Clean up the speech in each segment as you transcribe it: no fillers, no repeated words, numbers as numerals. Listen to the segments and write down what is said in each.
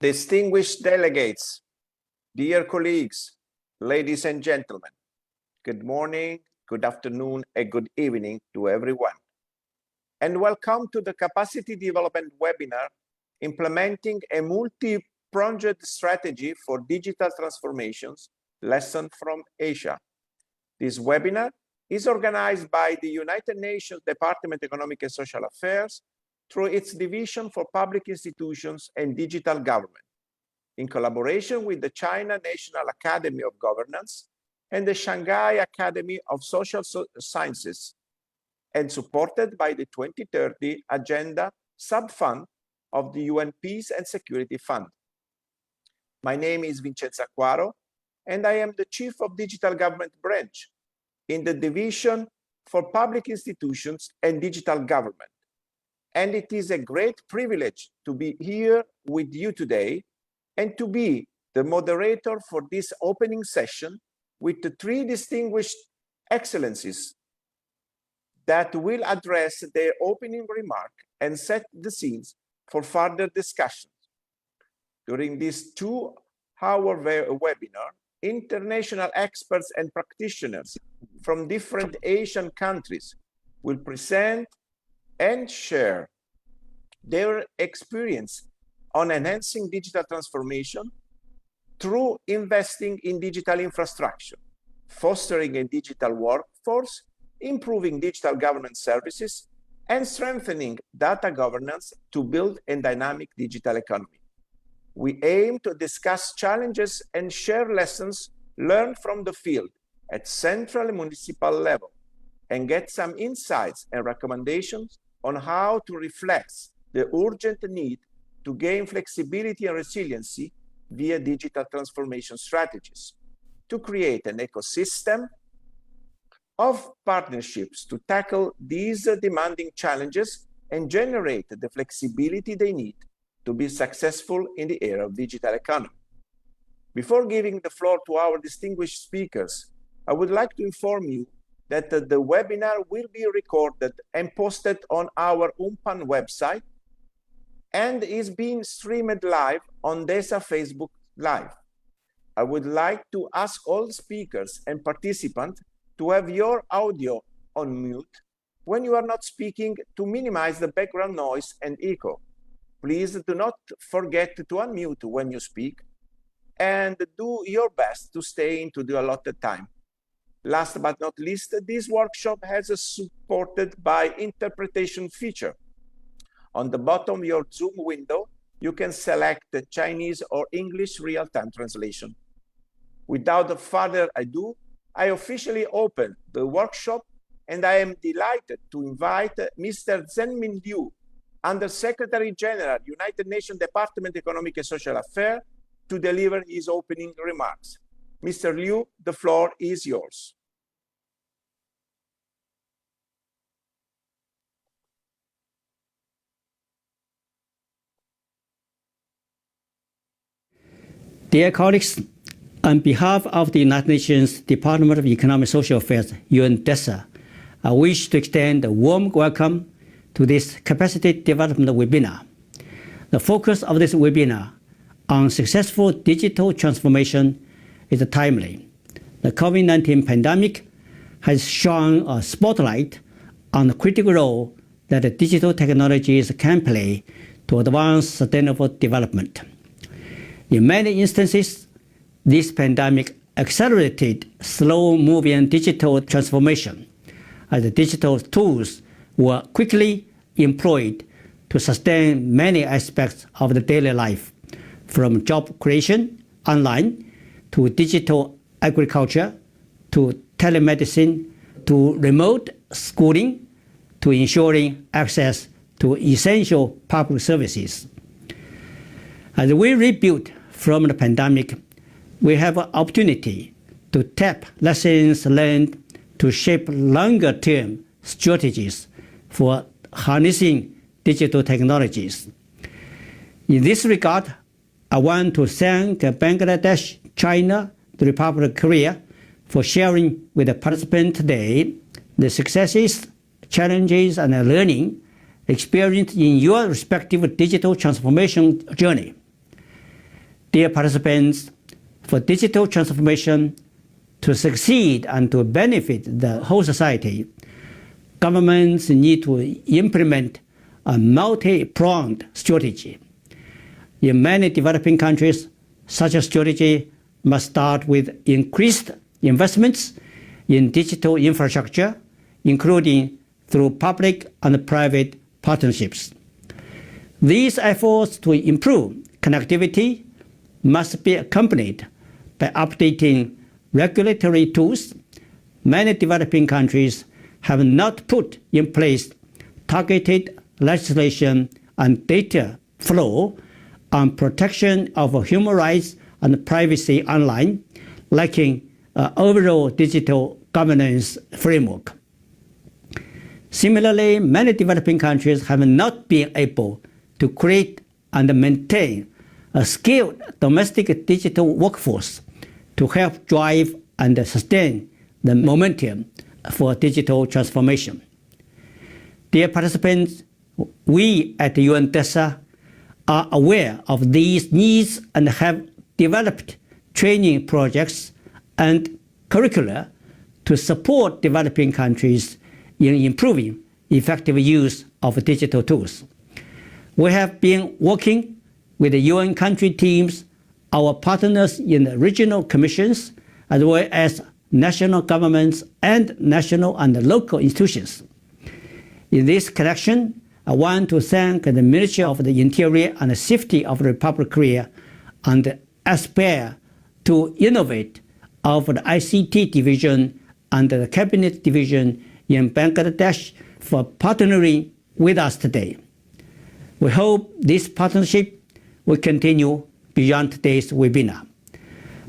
Distinguished delegates, dear colleagues, ladies and gentlemen, good morning, good afternoon, and good evening to everyone. And welcome to the Capacity Development Webinar, Implementing a Multi-Pronged Strategy for Digital Transformations, Lesson from Asia. This webinar is organized by the United Nations Department of Economic and Social Affairs through its Division for Public Institutions and Digital Government, in collaboration with the China National Academy of Governance and the Shanghai Academy of Social Sciences, and supported by the 2030 Agenda Sub-Fund of the UN Peace and Security Fund. My name is Vincenzo Acquaro, and I am the Chief of Digital Government Branch in the Division for Public Institutions and Digital Government. And it is a great privilege to be here with you today and to be the moderator for this opening session with the three distinguished excellencies that will address their opening remark and set the scenes for further discussions. During this 2-hour webinar, international experts and practitioners from different Asian countries will present and share their experience on enhancing digital transformation through investing in digital infrastructure, fostering a digital workforce, improving digital governance services, and strengthening data governance to build a dynamic digital economy. We aim to discuss challenges and share lessons learned from the field at central and municipal level, and get some insights and recommendations on how to reflect the urgent need to gain flexibility and resiliency via digital transformation strategies, to create an ecosystem of partnerships to tackle these demanding challenges and generate the flexibility they need to be successful in the era of digital economy. Before giving the floor to our distinguished speakers, I would like to inform you that the webinar will be recorded and posted on our UMPAN website and is being streamed live on DESA Facebook Live. I would like to ask all speakers and participants to have your audio on mute when you are not speaking to minimize the background noise and echo. Please do not forget to unmute when you speak and do your best to stay into the allotted time. Last but not least, this workshop has a supported by interpretation feature. On the bottom of your Zoom window, you can select the Chinese or English real-time translation. Without further ado, I officially open the workshop, and I am delighted to invite Mr. Zhenmin Liu, Under-Secretary General, United Nations Department of Economic and Social Affairs, to deliver his opening remarks. Mr. Liu, the floor is yours. Dear colleagues, on behalf of the United Nations Department of Economic and Social Affairs, UN DESA, I wish to extend a warm welcome to this capacity development webinar. The focus of this webinar on successful digital transformation is timely. The COVID-19 pandemic has shone a spotlight on the critical role that digital technologies can play to advance sustainable development. In many instances, this pandemic accelerated slow-moving digital transformation, as the digital tools were quickly employed to sustain many aspects of the daily life, from job creation online to digital agriculture to telemedicine to remote schooling to ensuring access to essential public services. As we rebuild from the pandemic, we have an opportunity to tap lessons learned to shape longer-term strategies for harnessing digital technologies. In this regard, I want to thank Bangladesh, China, the Republic of Korea for sharing with the participants today the successes, challenges, and learning experienced in your respective digital transformation journey. Dear participants, for digital transformation to succeed and to benefit the whole society, governments need to implement a multi-pronged strategy. In many developing countries, such a strategy must start with increased investments in digital infrastructure, including through public and private partnerships. These efforts to improve connectivity must be accompanied by updating regulatory tools. Many developing countries have not put in place targeted legislation and data flow on protection of human rights and privacy online, lacking an overall digital governance framework. Similarly, many developing countries have not been able to create and maintain a skilled domestic digital workforce to help drive and sustain the momentum for digital transformation. Dear participants, we at UN DESA are aware of these needs and have developed training projects and curricula to support developing countries in improving effective use of digital tools. We have been working with the UN country teams, our partners in the regional commissions, as well as national governments and national and local institutions. In this connection, I want to thank the Ministry of the Interior and Safety of the Republic of Korea and aspire to innovate of the ICT division and the Cabinet division in Bangladesh for partnering with us today. We hope this partnership will continue beyond today's webinar.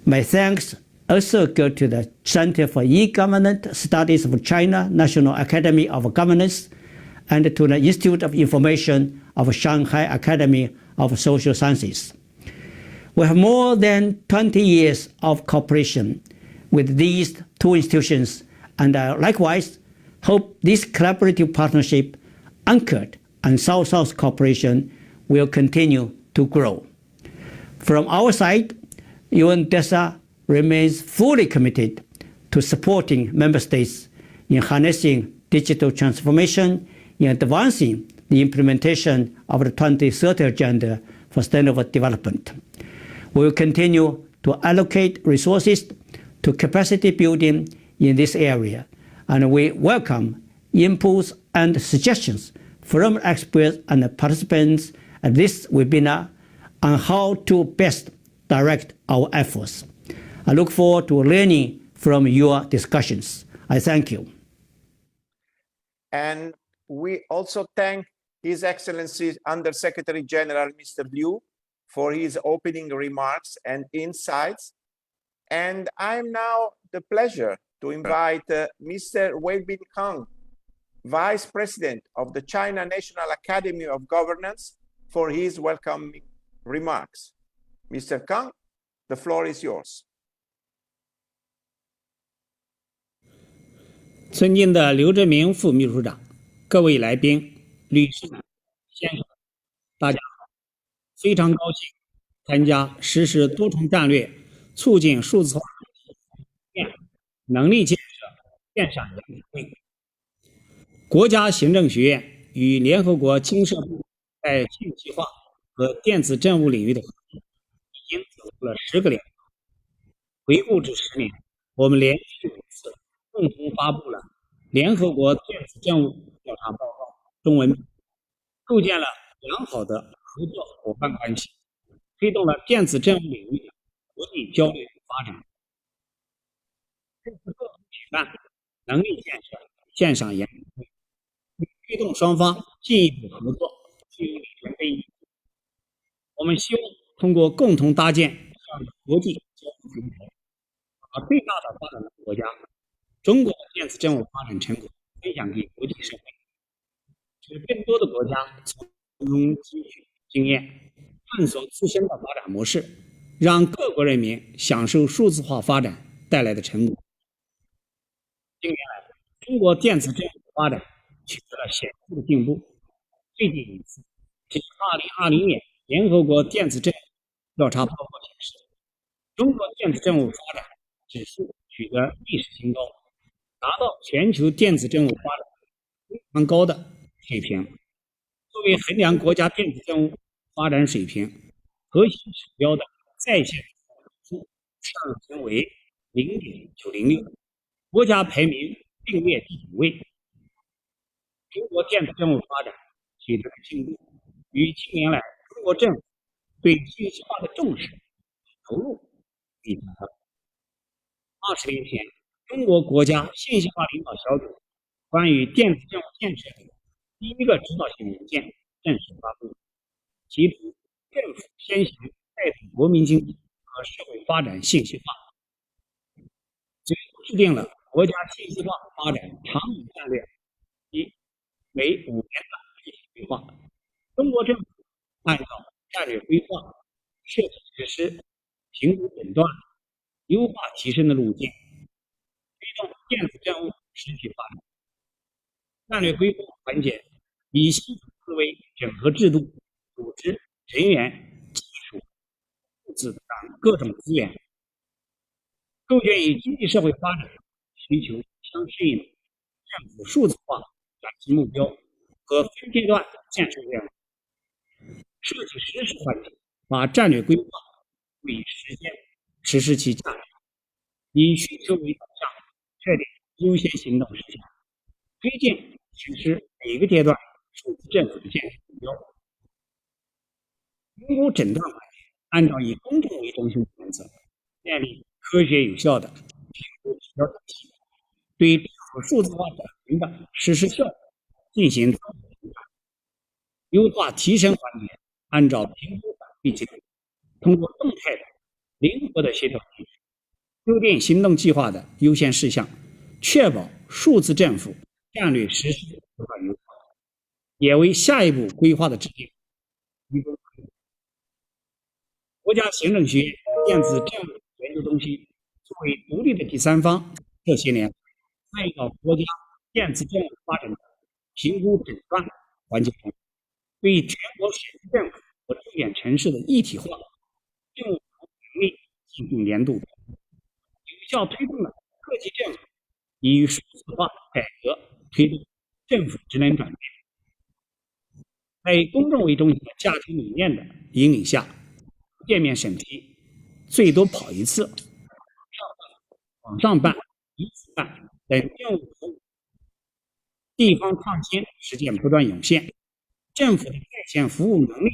My thanks also go to the Center for E-Government Studies of China National Academy of Governance and to the Institute of Information of Shanghai Academy of Social Sciences. We have more than 20 years of cooperation with these two institutions, and likewise hope this collaborative partnership anchored on South-South cooperation will continue to grow. From our side, UN DESA remains fully committed to supporting member states in harnessing digital transformation, in advancing the implementation of the 2030 Agenda for Sustainable Development. We will continue to allocate resources to capacity building in this area, and we welcome inputs and suggestions from experts and participants at this webinar on how to best direct our efforts. I look forward to learning from your discussions. I thank you. And we also thank His Excellency Under-Secretary General Mr. Liu for his opening remarks and insights. And I'm now the pleasure to invite Mr. Weibin Kang, Vice President of the China National Academy of Governance, for his welcoming remarks. Mr. Kang, the floor is yours. 尊敬的刘志明副秘书长，各位来宾、律师、先生，大家好！非常高兴参加实施多重战略，促进数字化能力建设线上研讨会。国家行政学院与联合国经社部在信息化和电子政务领域的合作已经走出了10个年头。回顾这10年，我们连续5次共同发布了联合国电子政务调查报告中文版，构建了良好的合作伙伴关系，推动了电子政务领域的国际交流与发展。这次共同举办能力建设线上研讨会，推动双方进一步合作具有里程碑意义。我们希望通过共同搭建这样的国际交流平台，把最大的发展国家中国的电子政务发展成果分享给国际社会，使更多的国家从中汲取经验，探索自身的发展模式，让各国人民享受数字化发展带来的成果。近年来，中国电子政务发展取得了显著的进步。最近一次，即2020年联合国电子政务调查报告显示，中国电子政务发展指数取得历史新高，达到全球电子政务发展非常高的水平。作为衡量国家电子政务发展水平核心指标的在线服务指数上升为0.906，国家排名并列第9位。中国电子政务发展取得的进步，与近年来中国政府对信息化的重视投入比较大。20年前，中国国家信息化领导小组关于电子政务建设的第一个指导性文件正式发布，提出政府先行带动国民经济和社会发展信息化，最后制定了国家信息化发展长远战略及为5年的具体规划。中国政府按照战略规划、设计实施、评估诊断、优化提升的路径，推动电子政务实体化。战略规划环节以系统思维整合制度、组织、人员、技术、物资等各种资源，构建与经济社会发展需求相适应的政府数字化转型目标和分阶段建设任务。设计实施环节把战略规划予以实践，实施其价值，以需求为导向，确定优先行动事项，推进实施每个阶段数字政府的建设目标。评估诊断环节按照以公众为中心的原则，建立科学有效的评估指标体系，对政府数字化转型的实施效果进行综合评价。优化提升环节按照评估反馈机制，通过动态的、灵活的协调机制，修订行动计划的优先事项，确保数字政府战略实施得到优化，也为下一步规划的制定提供帮助。国家行政学院电子政务研究中心作为独立的第三方，这些年参与到国家电子政务发展的评估诊断环节中，对全国省市政府和重点城市的一体化政务能力进行年度，有效推动了各级政府以数字化改革推动政府职能转变。在公众为中心的价值理念的引领下，店面审批最多跑一次，网上办、一次办等政务服务，地方创新实践不断涌现，政府的在线服务能力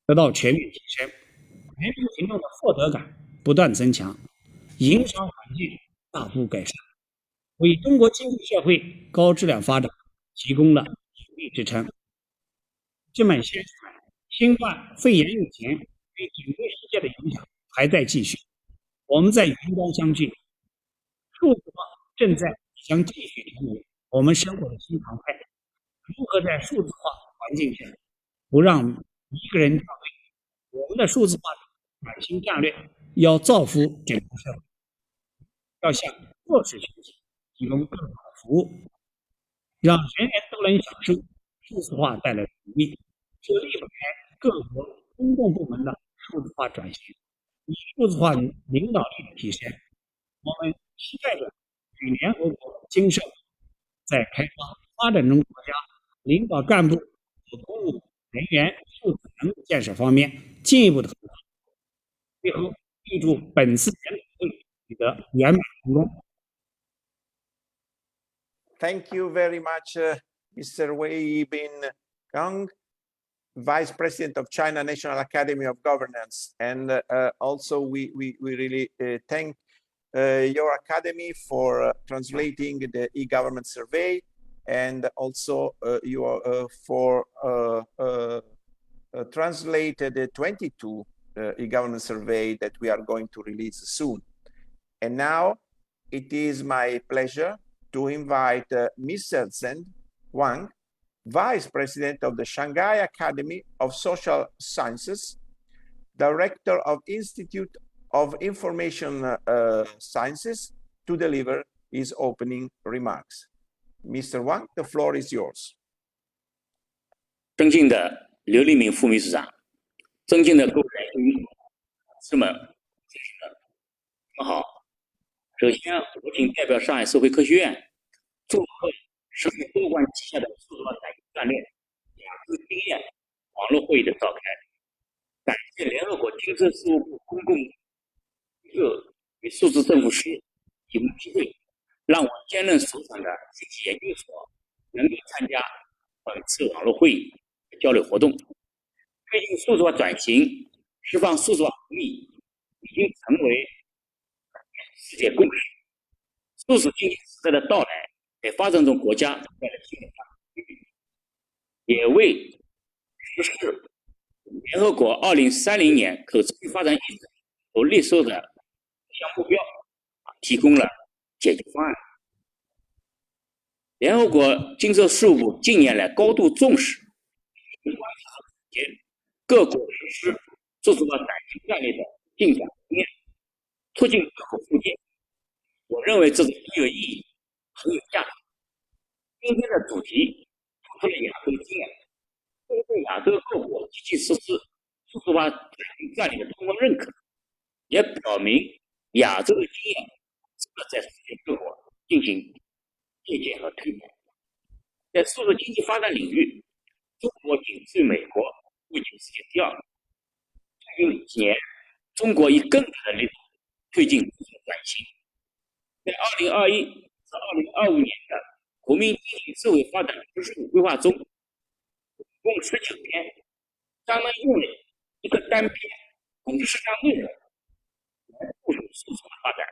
得到全面提升，人民群众的获得感不断增强，营商环境大幅改善，为中国经济社会高质量发展提供了有力支撑。这么些新冠肺炎疫情对整个世界的影响还在继续，我们在云端相聚，数字化正在将继续成为我们生活的新常态。如何在数字化环境下不让一个人站位？我们的数字化转型战略要造福整个社会，要向弱势群体提供更好的服务，让人人都能享受数字化带来的福利。这离不开各国公共部门的数字化转型，以数字化领导力的提升。我们期待着与联合国经社在开发发展中国家领导干部和公务人员数字能力建设方面进一步的合作。最后，预祝本次研讨会取得圆满成功。Thank you very much, Mr. Wei Bin-gang, Vice President of China National Academy of Governance. And also we really thank your academy for translating the e-government survey, and also for translated the 22 e-government survey that we are going to release soon. And now it is my pleasure to invite Mr. Zhen Wang, Vice President of the Shanghai Academy of Social Sciences, Director of Institute of Information Sciences, to deliver his opening remarks. Mr. Wang, the floor is yours. 尊敬的刘立明副秘书长，尊敬的各位来宾、同事们、好，首先我谨代表上海社会科学院祝贺实现多管齐下的数字化转型战略雅思经验网络会议的召开，感谢联合国经社事务部公共社与数字政府司提供机会，让我兼任首长的信息研究所能够参加本次网络会议交流活动。推进数字化转型，释放数字化红利，已经成为世界共识。数字经济时代的到来，给发展中国家带来新的发展机遇，也为实施联合国2030年可持续发展议程所列出的项目标提供了解决方案。联合国经社事务部近年来高度重视各国实施数字化转型战略的进展经验，促进各国复建。我认为这是很有意义、很有价值。今天的主题突出了亚洲经验，这对亚洲各国积极实施数字化转型战略的充分认可，也表明亚洲的经验值得在世界各国进行借鉴和推广。在数字经济发展领域，中国仅次于美国，位居世界第二。最近几年，中国以更大的力度推进数字转型。在2021至2025年的国民经济社会发展15规划中，共19篇，专门用了一个单篇共10项内容来部署数字化发展，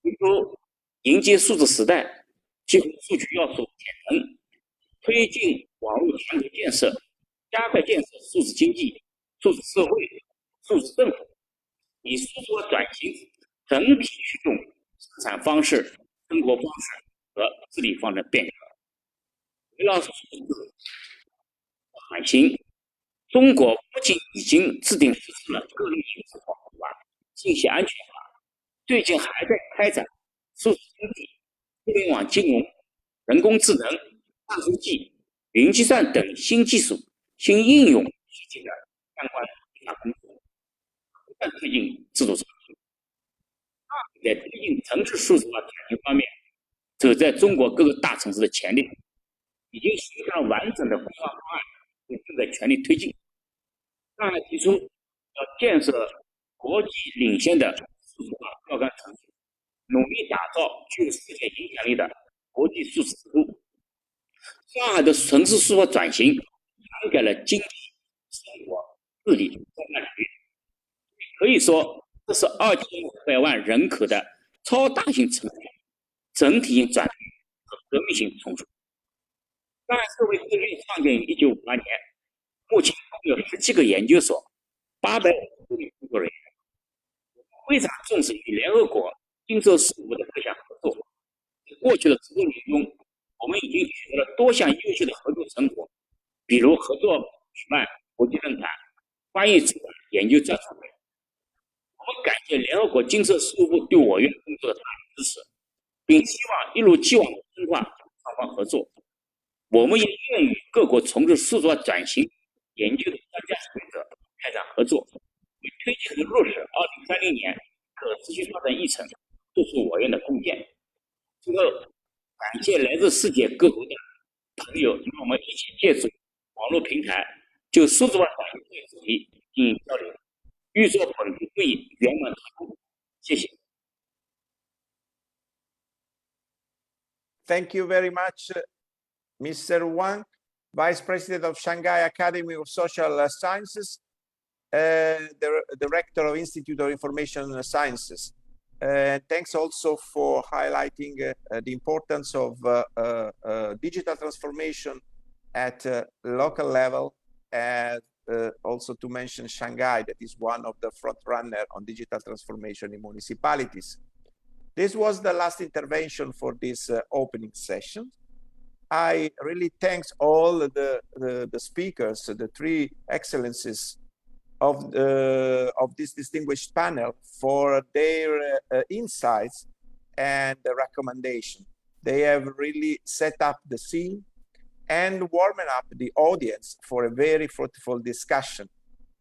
比如迎接数字时代，结合数据要素潜能，推进网络强国建设，加快建设数字经济、数字社会、数字政府，以数字化转型整体驱动生产方式、生活方式和治理方面的变革。围绕数字转型，中国不仅已经制定实施了各类形式保护法、信息安全法，最近还在开展数字经济、互联网金融、人工智能、大数据、云计算等新技术、新应用实际的相关立法工作，不断推进制度创新。在推进城市数字化转型方面，走在中国各个大城市的前列，已经形成了完整的规划方案，也正在全力推进。上海提出要建设国际领先的数字化标杆城市，努力打造具有世界影响力的国际数字之都。上海的城市数字化转型涵盖了经济、生活、治理3大领域，可以说这是2500万人口的超大型城市整体性转变和革命性重组。上海社会科学院创建于1958年，目前共有17个研究所，850多名工作人员。非常重视与联合国经社事务部的各项合作。在过去的10多年中，我们已经取得了多项优秀的合作成果，比如合作举办国际论坛、翻译出版研究专场等。我们感谢联合国经社事务部对我院工作的大力支持，并希望一如既往的深化双方合作。我们也愿与各国从事数字化转型研究的专家学者开展合作，为推进和落实2030年可持续发展议程做出我院的贡献。最后，感谢来自世界各国的朋友与我们一起借助网络平台就数字化转型这个主题进行交流。预祝本次会议圆满成功。谢谢。Thank you very much, Mr. Wang, Vice President of Shanghai Academy of Social Sciences, the Director of Institute of Information Sciences. Thanks also for highlighting the importance of digital transformation at local level, and also to mention Shanghai, that is one of the front runner on digital transformation in municipalities. This was the last intervention for this opening session. I really thanks all the speakers, the 3 excellencies of this distinguished panel for their insights and the recommendation. They have really set up the scene and warming up the audience for a very fruitful discussion.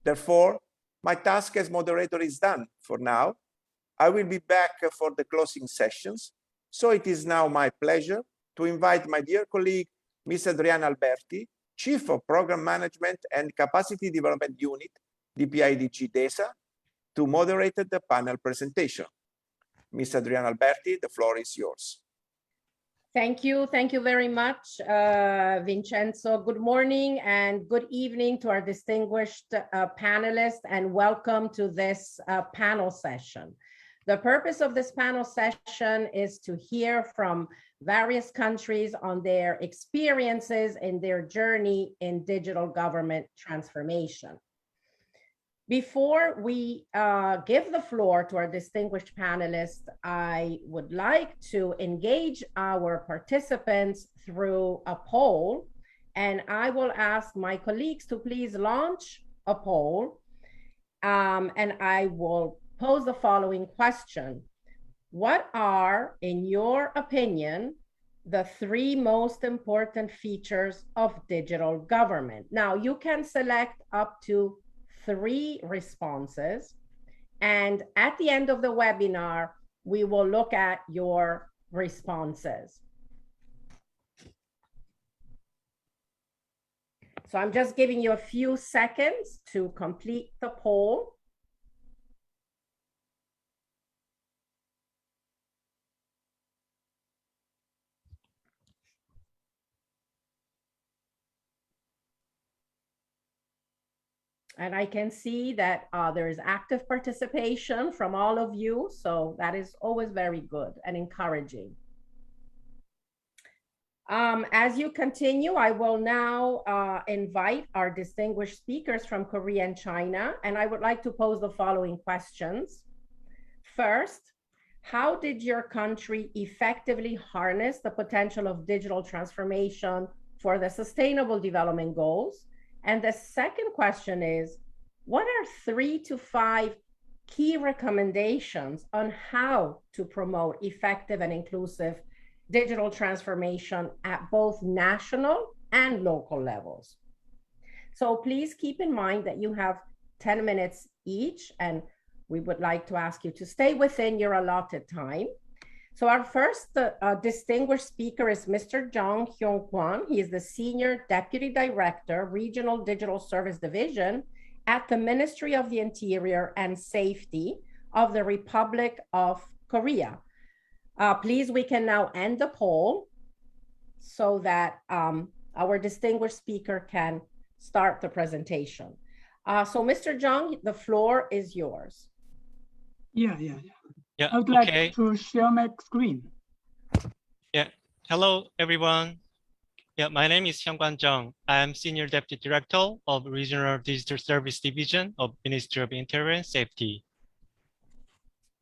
Therefore, my task as moderator is done for now. I will be back for the closing sessions. So it is now my pleasure to invite my dear colleague, Ms. Adriana Alberti, Chief of Program Management and Capacity Development Unit, DPIDG DESA, to moderate the panel presentation. Ms. Adriana Alberti, the floor is yours. Thank you very much, Vincenzo. Good morning and good evening to our distinguished panelists, and welcome to this panel session. The purpose of this panel session is to hear from various countries on their experiences in their journey in digital government transformation. Before we give the floor to our distinguished panelists, I would like to engage our participants through a poll, and I will ask my colleagues to please launch a poll, and I will pose the following question. What are, in your opinion, the 3 most important features of digital government? Now, you can select up to 3 responses, and at the end of the webinar, we will look at your responses. So I'm just giving you a few seconds to complete the poll. And I can see that there is active participation from all of you. So that is always very good and encouraging. As you continue, I will now invite our distinguished speakers from Korea and China. And I would like to pose the following questions. First, how did your country effectively harness the potential of digital transformation for the Sustainable Development Goals? And the second question is, what are 3 to 5 key recommendations on how to promote effective and inclusive digital transformation at both national and local levels? So please keep in mind that you have 10 minutes each, and we would like to ask you to stay within your allotted time. So our first distinguished speaker is Mr. Jung Hyung Kwon. He is the Senior Deputy Director, Regional Digital Service Division at the Ministry of the Interior and Safety of the Republic of Korea. Please, we can now end the poll so that our distinguished speaker can start the presentation. So Mr. Jung, the floor is yours. Yeah. I would like to share my screen. Yeah. Hello, everyone. Yeah, my name is Hyungkwan Jung. I am Senior Deputy Director of Regional Digital Service Division of Ministry of Interior and Safety.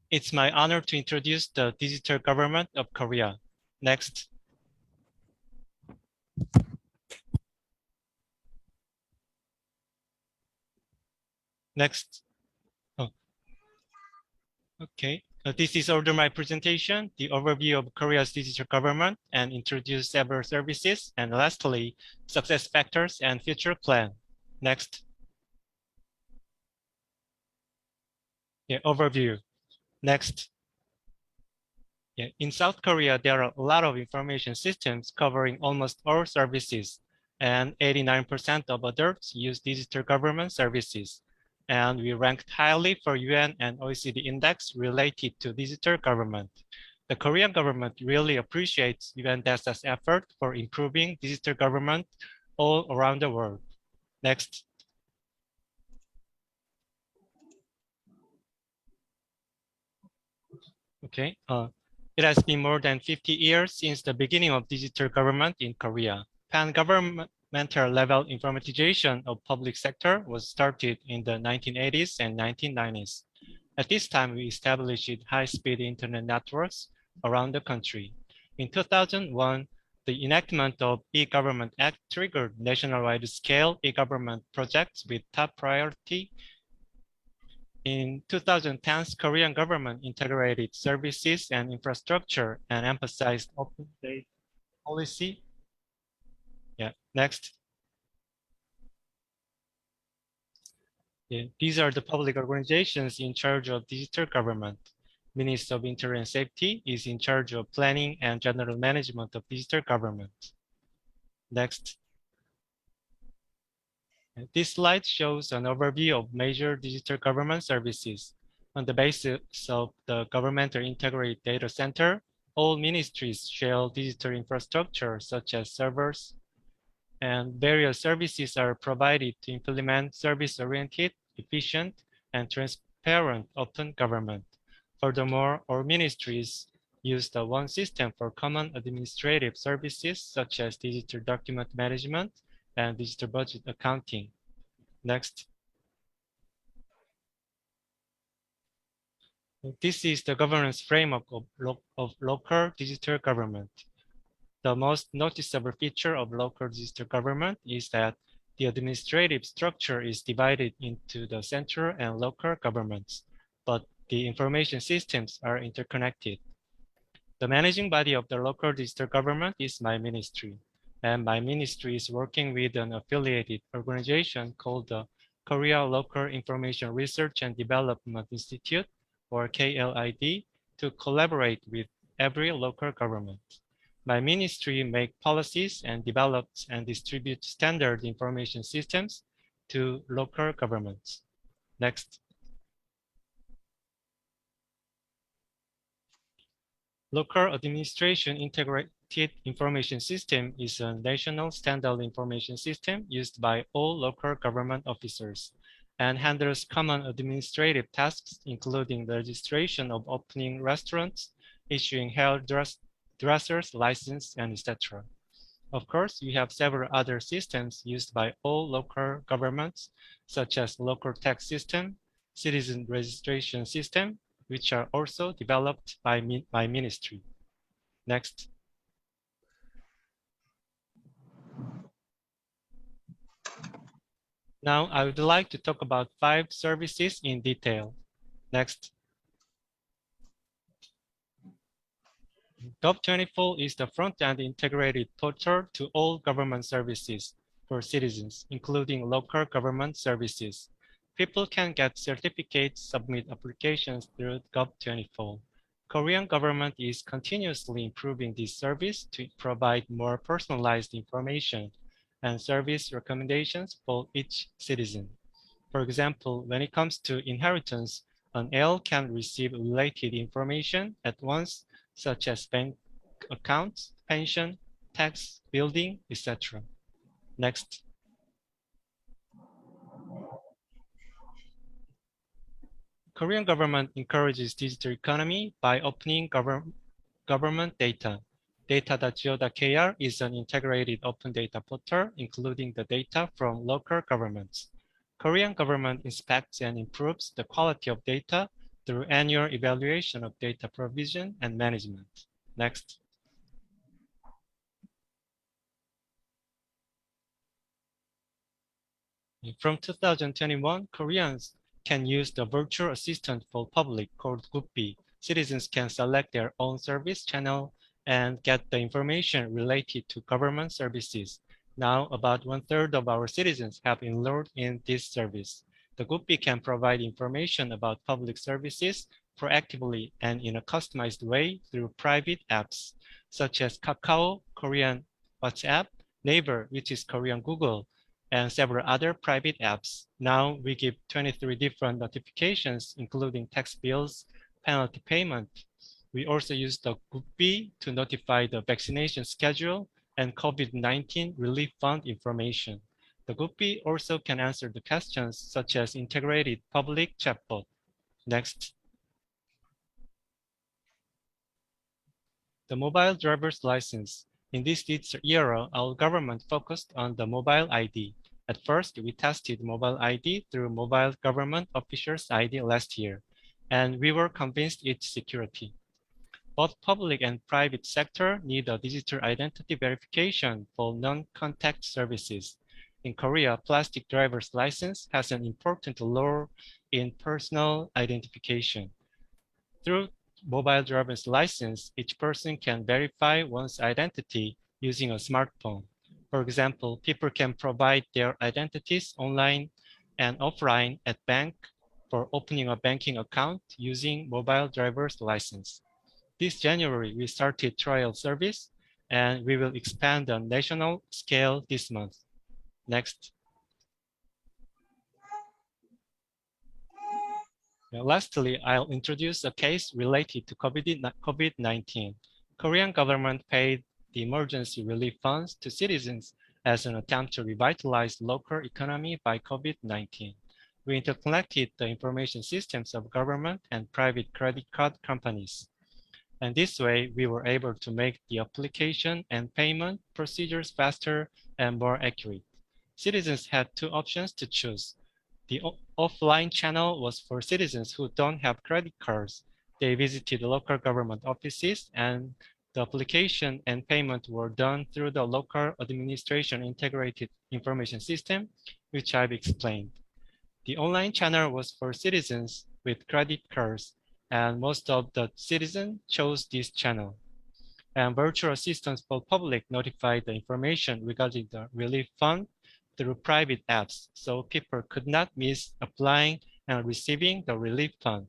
It's my honor to introduce the digital government of Korea. Next. Next. Oh. Okay. This is order my presentation, the overview of Korea's digital government, and introduce several services, and lastly, success factors and future plan. Next. Yeah, overview. Next. Yeah, in South Korea, there are a lot of information systems covering almost all services, and 89% of adults use digital government services. And we ranked highly for UN and OECD index related to digital government. The Korean government really appreciates UN DESA's effort for improving digital government all around the world. Next. Okay. It has been more than 50 years since the beginning of digital government in Korea. Pan-governmental level informatization of public sector was started in the 1980s and 1990s. At this time, we established high-speed internet networks around the country. In 2001, the enactment of E-Government Act triggered nationwide scale e-government projects with top priority. In 2010, Korean government integrated services and infrastructure and emphasized open data policy. Yeah, next. Yeah, these are the public organizations in charge of digital government. Minister of Interior and Safety, is in charge of planning and general management of digital government. Next. This slide shows an overview of major digital government services. On the basis of the governmental integrated data center, all ministries share digital infrastructure such as servers, and various services are provided to implement service-oriented, efficient, and transparent open government. Furthermore, all ministries use the one system for common administrative services such as digital document management and digital budget accounting. Next. This is the governance framework of local digital government. The most noticeable feature of local digital government is that the administrative structure is divided into the central and local governments, but the information systems are interconnected. The managing body of the local digital government is my ministry, and my ministry is working with an affiliated organization called the Korea Local Information Research and Development Institute, or KLID, to collaborate with every local government. My ministry makes policies and develops and distributes standard information systems to local governments. Next. Local Administration Integrated Information System is a national standard information system used by all local government officers and handles common administrative tasks, including the registration of opening restaurants, issuing hairdressers license, and etc. Of course, we have several other systems used by all local governments, such as local tax system, citizen registration system, which are also developed by my ministry. Next. Now, I would like to talk about 5 services in detail. Next. Gov24 is the front-end integrated portal to all government services for citizens, including local government services. People can get certificates, submit applications through Gov24. Korean government is continuously improving this service to provide more personalized information and service recommendations for each citizen. For example, when it comes to inheritance, an heir can receive related information at once, such as bank accounts, pension, tax, building, etc. Next. Korean government encourages digital economy by opening government data. Data.go.kr is an integrated open data portal, including the data from local governments. Korean government inspects and improves the quality of data through annual evaluation of data provision and management. Next. From 2021, Koreans can use the virtual assistant for public called Guppy. Citizens can select their own service channel and get the information related to government services. Now, about 1/3 of our citizens have enrolled in this service. The Guppy can provide information about public services proactively and in a customized way through private apps, such as Kakao, Korean WhatsApp, Naver, which is Korean Google, and several other private apps. Now we give 23 different notifications, including tax bills, penalty payment. We also use the Guppy to notify the vaccination schedule and COVID-19 relief fund information. The Guppy also can answer the questions such as integrated public chatbot. Next. The mobile driver's license. In this digital era, our government focused on the mobile ID. At first, we tested mobile ID through mobile government officials' ID last year, and we were convinced its security. Both public and private sector need a digital identity verification for non-contact services. In Korea, plastic driver's license has an important role in personal identification. Through mobile driver's license, each person can verify one's identity using a smartphone. For example, people can provide their identities online and offline at bank, for opening a banking account using mobile driver's license. This January, we started trial service, and we will expand on national scale this month. Next. Now, lastly, I'll introduce a case related to COVID-19. Korean government paid the emergency relief funds to citizens as an attempt to revitalize local economy by COVID-19. We interconnected the information systems of government and private credit card companies. And this way, we were able to make the application and payment procedures faster and more accurate. Citizens had two options to choose. The offline channel was for citizens who don't have credit cards. They visited local government offices, and the application and payment were done through the local administration integrated information system, which I've explained. The online channel was for citizens with credit cards, and most of the citizens chose this channel. And virtual assistants for public notified the information regarding the relief fund through private apps, so people could not miss applying and receiving the relief fund.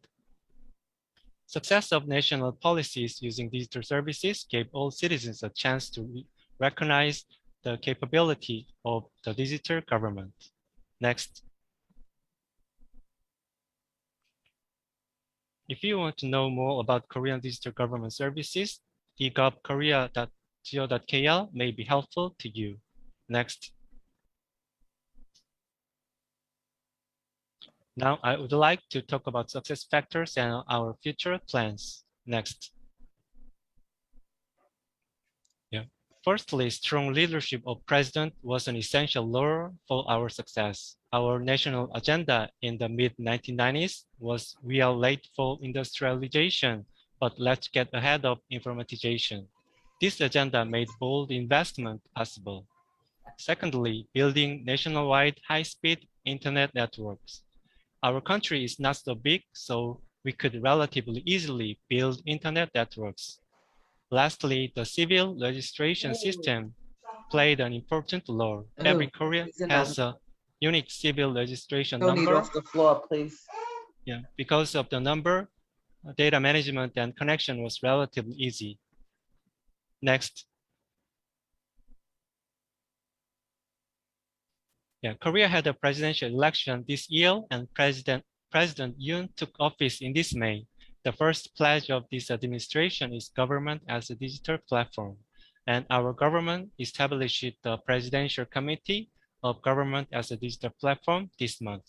Success of national policies using digital services gave all citizens a chance to recognize the capability of the digital government. Next. If you want to know more about Korean digital government services, egovkorea.go.kr may be helpful to you. Next. Now, I would like to talk about success factors and our future plans. Next. Yeah. Firstly, strong leadership of President was an essential law for our success. Our national agenda in the mid-1990s was we are late for industrialization, but let's get ahead of informatization. This agenda made bold investment possible. Secondly, building nationwide high-speed internet networks. Our country is not so big, so we could relatively easily build internet networks. Lastly, the civil registration system played an important role. Every Korea has a unique civil registration number. Off the floor, please. Yeah, because of the number, data management and connection was relatively easy. Next. Yeah, Korea had a presidential election this year, and President Yoon took office in this May. The first pledge of this administration is government as a digital platform, and our government established the Presidential Committee of Government as a Digital Platform this month.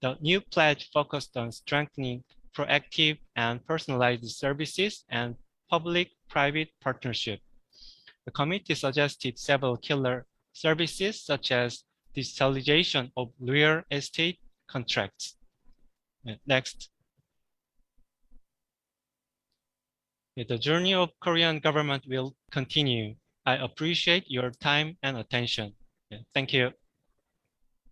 The new pledge focused on strengthening proactive and personalized services and public-private partnership. The committee suggested several killer services such as digitalization of real estate contracts. Next. The journey of Korean government will continue. I appreciate your time and attention. Thank you.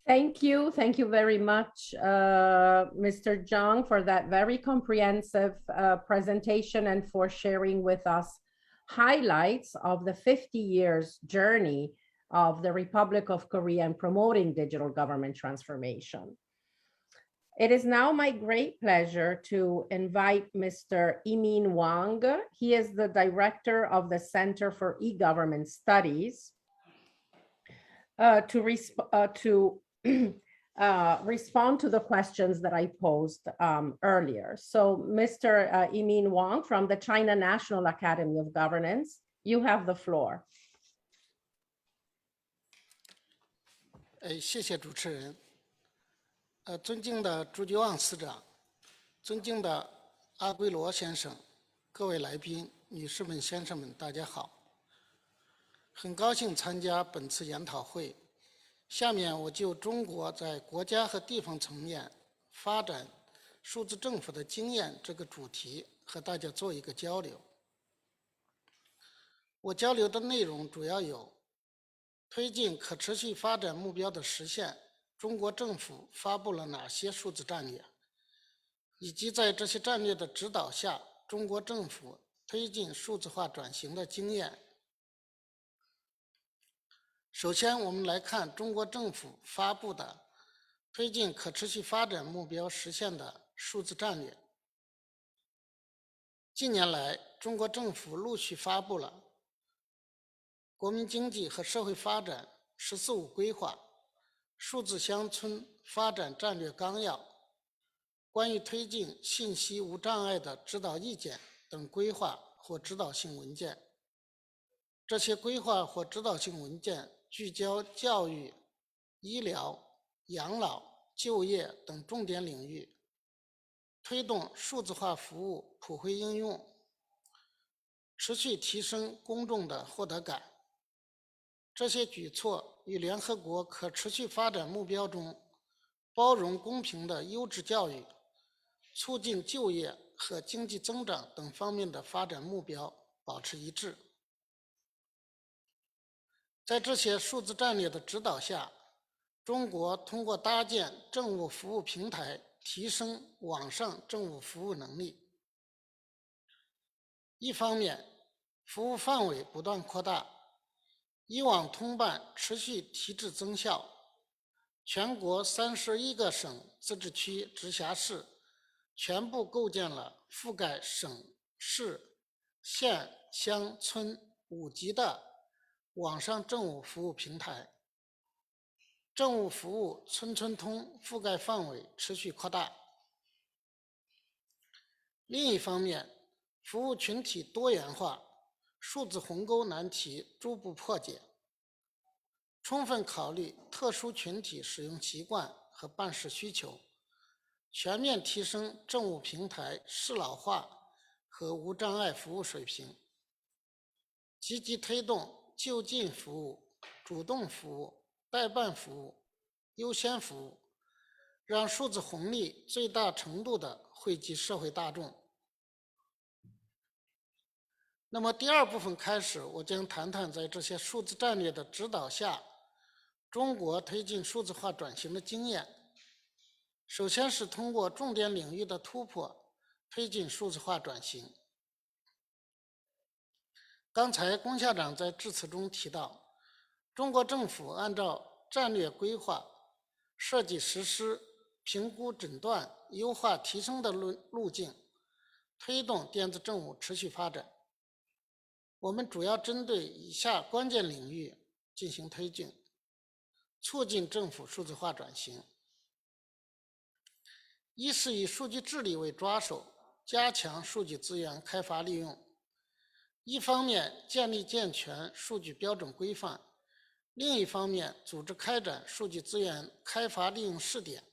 Thank you. Thank you very much, Mr. Jung, for that very comprehensive presentation and for sharing with us highlights of the 50 years journey of the Republic of Korea in promoting digital government transformation. It is now my great pleasure to invite Mr. Imin Wang. He is the director of the Center for E-Government Studies to respond to the questions that I posed earlier. So Mr. Imin Wang from the China National Academy of Governance, you have the floor. 谢谢主持人。尊敬的朱吉旺司长，尊敬的阿圭罗先生，各位来宾，女士们、先生们，大家好。很高兴参加本次研讨会。下面我就中国在国家和地方层面发展数字政府的经验这个主题和大家做一个交流。我交流的内容主要有推进可持续发展目标的实现，中国政府发布了哪些数字战略，以及在这些战略的指导下，中国政府推进数字化转型的经验。首先，我们来看中国政府发布的推进可持续发展目标实现的数字战略。近年来，中国政府陆续发布了国民经济和社会发展“十四五”规划、数字乡村发展战略纲要、关于推进信息无障碍的指导意见等规划或指导性文件。这些规划或指导性文件聚焦教育、医疗、养老、就业等重点领域，推动数字化服务普惠应用，持续提升公众的获得感。这些举措与联合国可持续发展目标中包容公平的优质教育、促进就业和经济增长等方面的发展目标保持一致。在这些数字战略的指导下，中国通过搭建政务服务平台，提升网上政务服务能力。一方面，服务范围不断扩大，一网通办持续提质增效，全国31个省、自治区、直辖市全部构建了覆盖省、市、县、乡、村5级的网上政务服务平台，政务服务村村通覆盖范围持续扩大。另一方面，服务群体多元化，数字鸿沟难题逐步破解，充分考虑特殊群体使用习惯和办事需求，全面提升政务平台适老化和无障碍服务水平，积极推动就近服务、主动服务、代办服务、优先服务，让数字红利最大程度地惠及社会大众。那么第二部分开始，我将谈谈在这些数字战略的指导下，中国推进数字化转型的经验。首先是通过重点领域的突破，推进数字化转型。刚才龚校长在致辞中提到，中国政府按照战略规划、设计实施、评估诊断、优化提升的路径，推动电子政务持续发展。我们主要针对以下关键领域进行推进，促进政府数字化转型。一是以数据治理为抓手，加强数据资源开发利用。一方面建立健全数据标准规范，另一方面组织开展数据资源开发利用试点，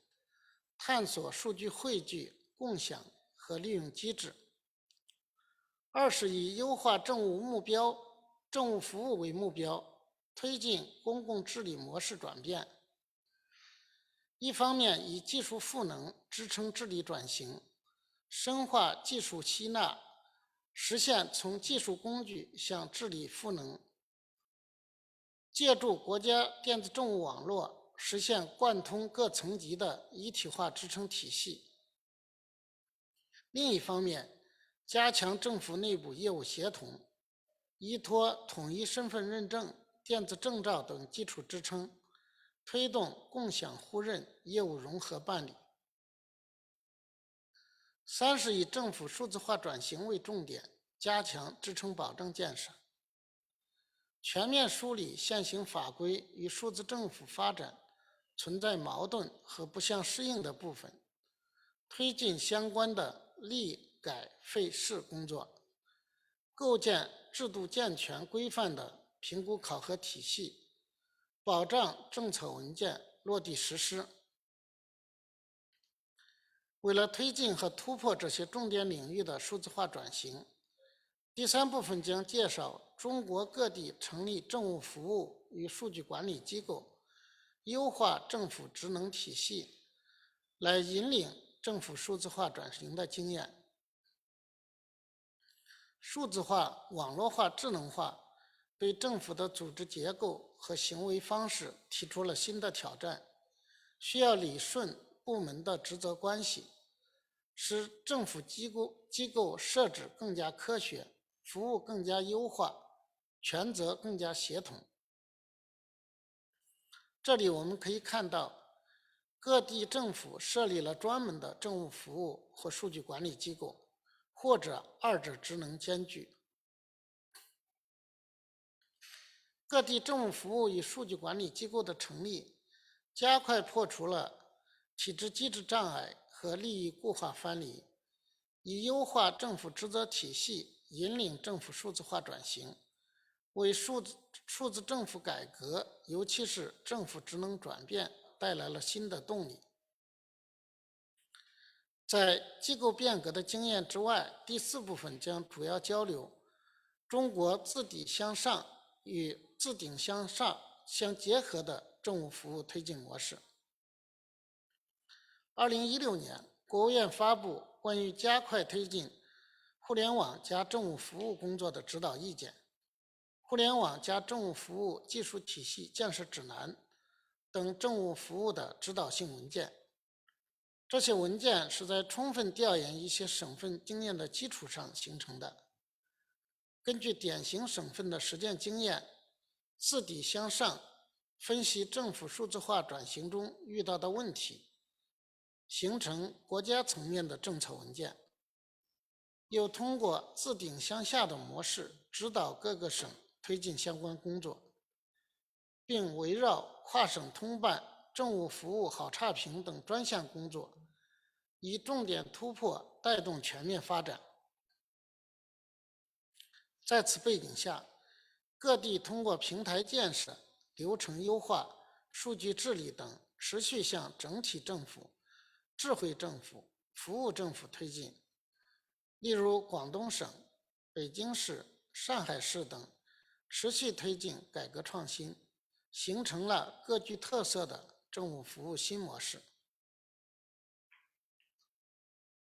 探索数据汇聚、共享和利用机制。二是以优化政务服务为目标，推进公共治理模式转变。一方面以技术赋能支撑治理转型，深化技术吸纳，实现从技术工具向治理赋能，借助国家电子政务网络，实现贯通各层级的一体化支撑体系。另一方面，加强政府内部业务协同，依托统一身份认证、电子证照等基础支撑，推动共享互认、业务融合办理。三是以政府数字化转型为重点，加强支撑保障建设，全面梳理现行法规与数字政府发展存在矛盾和不相适应的部分，推进相关的立改废试工作，构建制度健全规范的评估考核体系，保障政策文件落地实施。为了推进和突破这些重点领域的数字化转型，第三部分将介绍中国各地成立政务服务与数据管理机构，优化政府职能体系，来引领政府数字化转型的经验。数字化、网络化、智能化对政府的组织结构和行为方式提出了新的挑战，需要理顺部门的职责关系，使政府机构设置更加科学，服务更加优化，权责更加协同。这里我们可以看到，各地政府设立了专门的政务服务或数据管理机构，或者二者职能兼具。各地政务服务与数据管理机构的成立，加快破除了体制机制障碍和利益固化藩篱，以优化政府职责体系，引领政府数字化转型，为数字政府改革，尤其是政府职能转变带来了新的动力。在机构变革的经验之外，第4部分将主要交流中国自底向上与自顶向上相结合的政务服务推进模式。2016年，国务院发布关于加快推进互联网加政务服务工作的指导意见、互联网加政务服务技术体系建设指南等政务服务的指导性文件。这些文件是在充分调研一些省份经验的基础上形成的。根据典型省份的实践经验，自底向上分析政府数字化转型中遇到的问题，形成国家层面的政策文件，又通过自顶向下的模式指导各个省推进相关工作，并围绕跨省通办、政务服务好差评等专项工作，以重点突破带动全面发展。在此背景下，各地通过平台建设、流程优化、数据治理等，持续向整体政府、智慧政府、服务政府推进。例如，广东省、北京市、上海市等持续推进改革创新，形成了各具特色的政务服务新模式。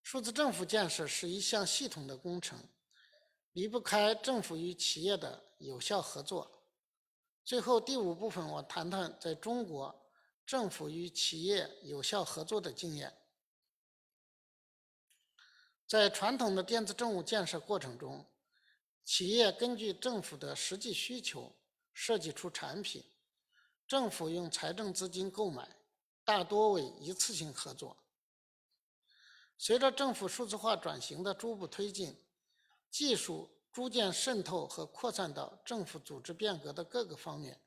数字政府建设是一项系统的工程，离不开政府与企业的有效合作。最后第5部分，我谈谈在中国政府与企业有效合作的经验。在传统的电子政务建设过程中，企业根据政府的实际需求设计出产品，政府用财政资金购买，大多为一次性合作。随着政府数字化转型的逐步推进，技术逐渐渗透和扩散到政府组织变革的各个方面，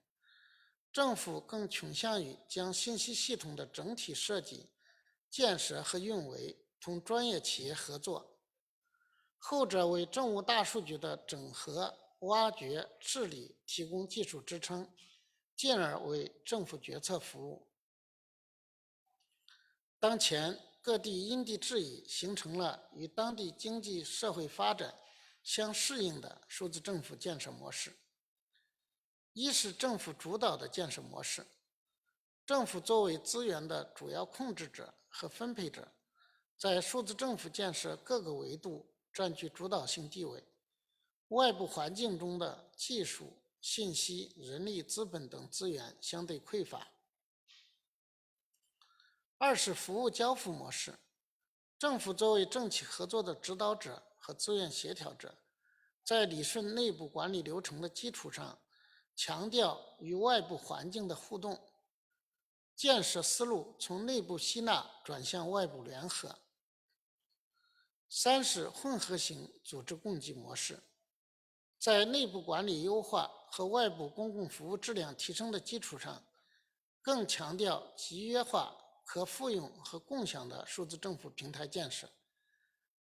政府更倾向于将信息系统的整体设计、建设和运维同专业企业合作，后者为政务大数据的整合、挖掘、治理提供技术支撑，进而为政府决策服务。当前，各地因地制宜，形成了与当地经济社会发展相适应的数字政府建设模式。一是政府主导的建设模式，政府作为资源的主要控制者和分配者，在数字政府建设各个维度占据主导性地位，外部环境中的技术、信息、人力资本等资源相对匮乏。二是服务交付模式，政府作为政企合作的指导者和资源协调者，在理顺内部管理流程的基础上，强调与外部环境的互动，建设思路从内部吸纳转向外部联合。三是混合型组织供给模式，在内部管理优化和外部公共服务质量提升的基础上，更强调集约化、可复用和共享的数字政府平台建设，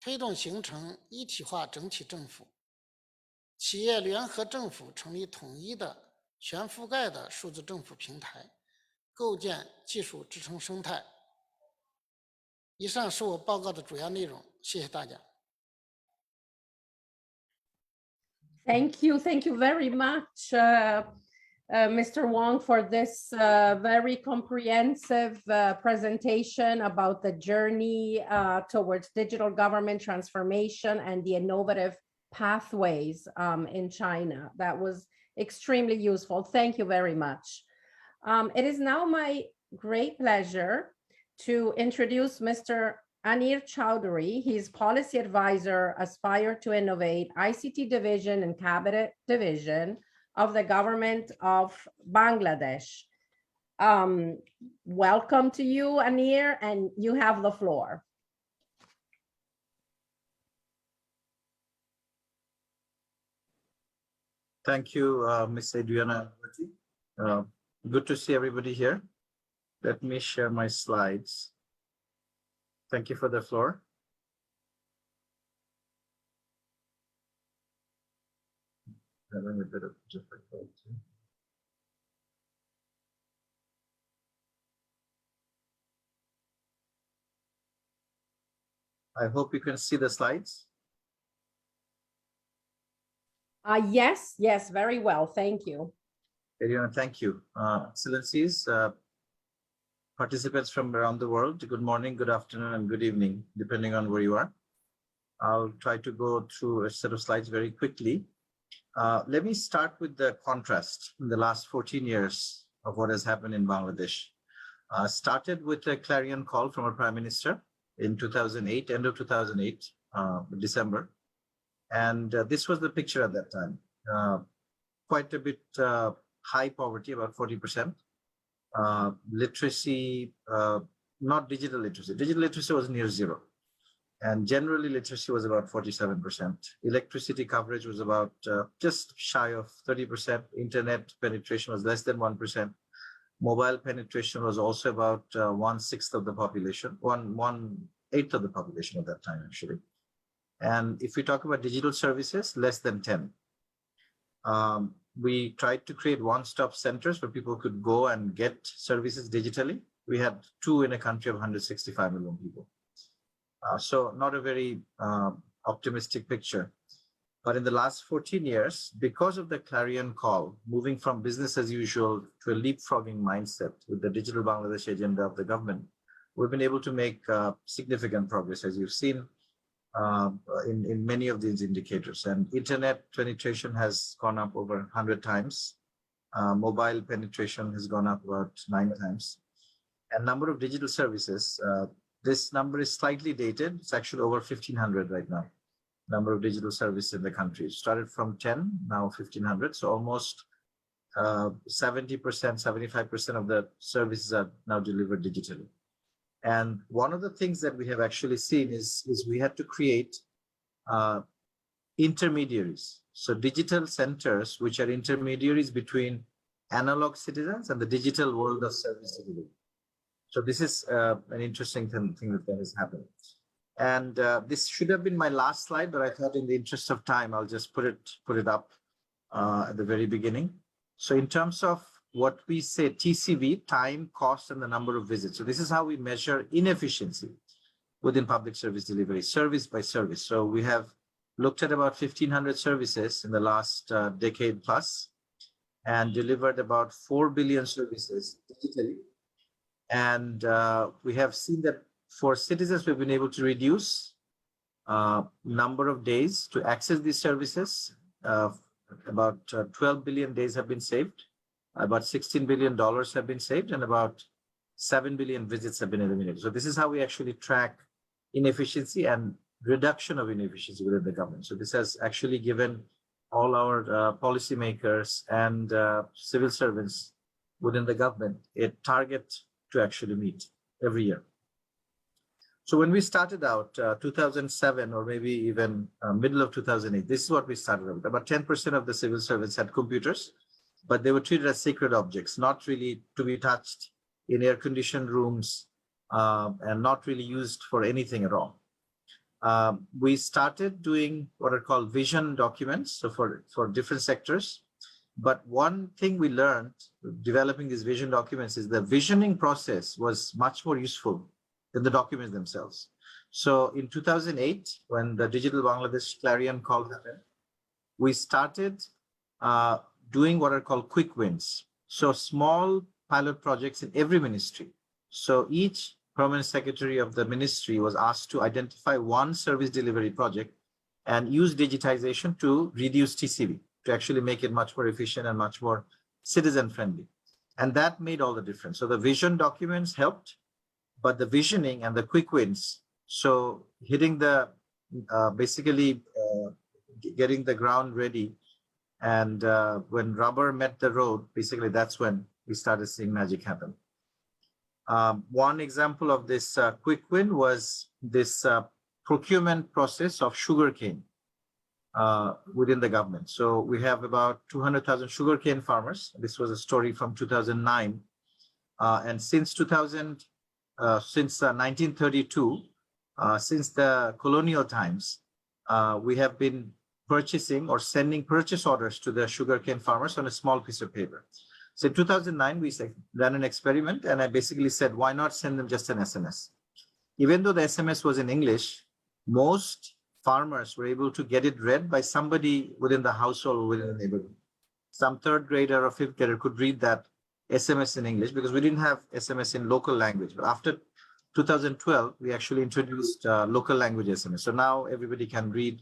推动形成一体化整体政府。企业联合政府成立统一的全覆盖的数字政府平台，构建技术支撑生态。以上是我报告的主要内容，谢谢大家。Thank you very much, Mr. Wong, for this very comprehensive presentation about the journey towards digital government transformation and the innovative pathways in China. That was extremely useful. Thank you very much. It is now my great pleasure to introduce Mr. Anir Chowdhury. He's Policy Advisor, Aspire to Innovate, ICT Division and Cabinet Division of the Government of Bangladesh. Welcome to you, Anir, and you have the floor. Thank you, Ms. Adriana. Good to see everybody here. Let me share my slides. Thank you for the floor. Having a bit of difficulty. I hope you can see the slides. Yes, very well. Thank you. Adriana, thank you. Excellencies, participants from around the world, good morning, good afternoon, and good evening, depending on where you are. I'll try to go through a set of slides very quickly. Let me start with the contrast in the last 14 years of what has happened in Bangladesh. Started with a clarion call from our Prime Minister in 2008, end of 2008, December. And this was the picture at that time. Quite a bit high poverty, about 40%. Literacy, not digital literacy. Digital literacy was near zero. And generally literacy was about 47%. Electricity coverage was about just shy of 30%. Internet penetration was less than 1%. Mobile penetration was also about 1/6 of the population, 1/8 of the population at that time, actually. And if we talk about digital services, less than 10. We tried to create one-stop centers where people could go and get services digitally. We had 2 in a country of 165 million people. So not a very optimistic picture. But in the last 14 years, because of the clarion call, moving from business as usual to a leapfrogging mindset with the Digital Bangladesh agenda of the government, we've been able to make significant progress, as you've seen in many of these indicators. And internet penetration has gone up over 100 times. Mobile penetration has gone up about 9 times. And number of digital services, this number is slightly dated. It's actually over 1,500 right now. Number of digital services in the country. Started from 10, now 1,500. So almost 70%, 75% of the services are now delivered digitally. And one of the things that we have actually seen is we had to create intermediaries. So digital centers, which are intermediaries between analog citizens and the digital world of service delivery. So this is an interesting thing that has happened. And this should have been my last slide, but I thought in the interest of time, I'll just put it up at the very beginning. So in terms of what we say, TCV, time, cost, and the number of visits. So this is how we measure inefficiency within public service delivery, service by service. So we have looked at about 1,500 services in the last decade plus and delivered about 4 billion services digitally. And we have seen that for citizens, we've been able to reduce number of days to access these services. About 12 billion days have been saved. About $16 billion have been saved, and about 7 billion visits have been eliminated. So this is how we actually track inefficiency and reduction of inefficiency within the government. So this has actually given all our policymakers and civil servants within the government a target to actually meet every year. So when we started out, 2007 or maybe even middle of 2008, this is what we started with. About 10% of the civil servants had computers, but they were treated as sacred objects, not really to be touched in air-conditioned rooms and not really used for anything at all. We started doing what are called vision documents, so for different sectors. But one thing we learned developing these vision documents is the visioning process was much more useful than the documents themselves. So in 2008, when the Digital Bangladesh Clarion call happened, we started doing what are called quick wins. So small pilot projects in every ministry. So each permanent secretary of the ministry was asked to identify one service delivery project and use digitization to reduce TCV, to actually make it much more efficient and much more citizen friendly. And that made all the difference. So the vision documents helped, but the visioning and the quick wins, so hitting the, basically getting the ground ready. And when rubber met the road, basically that's when we started seeing magic happen. One example of this quick win was this procurement process of sugarcane within the government. So we have about 200,000 sugarcane farmers. This was a story from 2009. And since 1932, since the colonial times, we have been purchasing or sending purchase orders to the sugarcane farmers on a small piece of paper. So in 2009, we ran an experiment, and I basically said, why not send them just an SMS? Even though the SMS was in English, most farmers were able to get it read by somebody within the household or within the neighborhood. Some third grader or fifth grader could read that SMS in English because we didn't have SMS in local language. But after 2012, we actually introduced local language SMS. So now everybody can read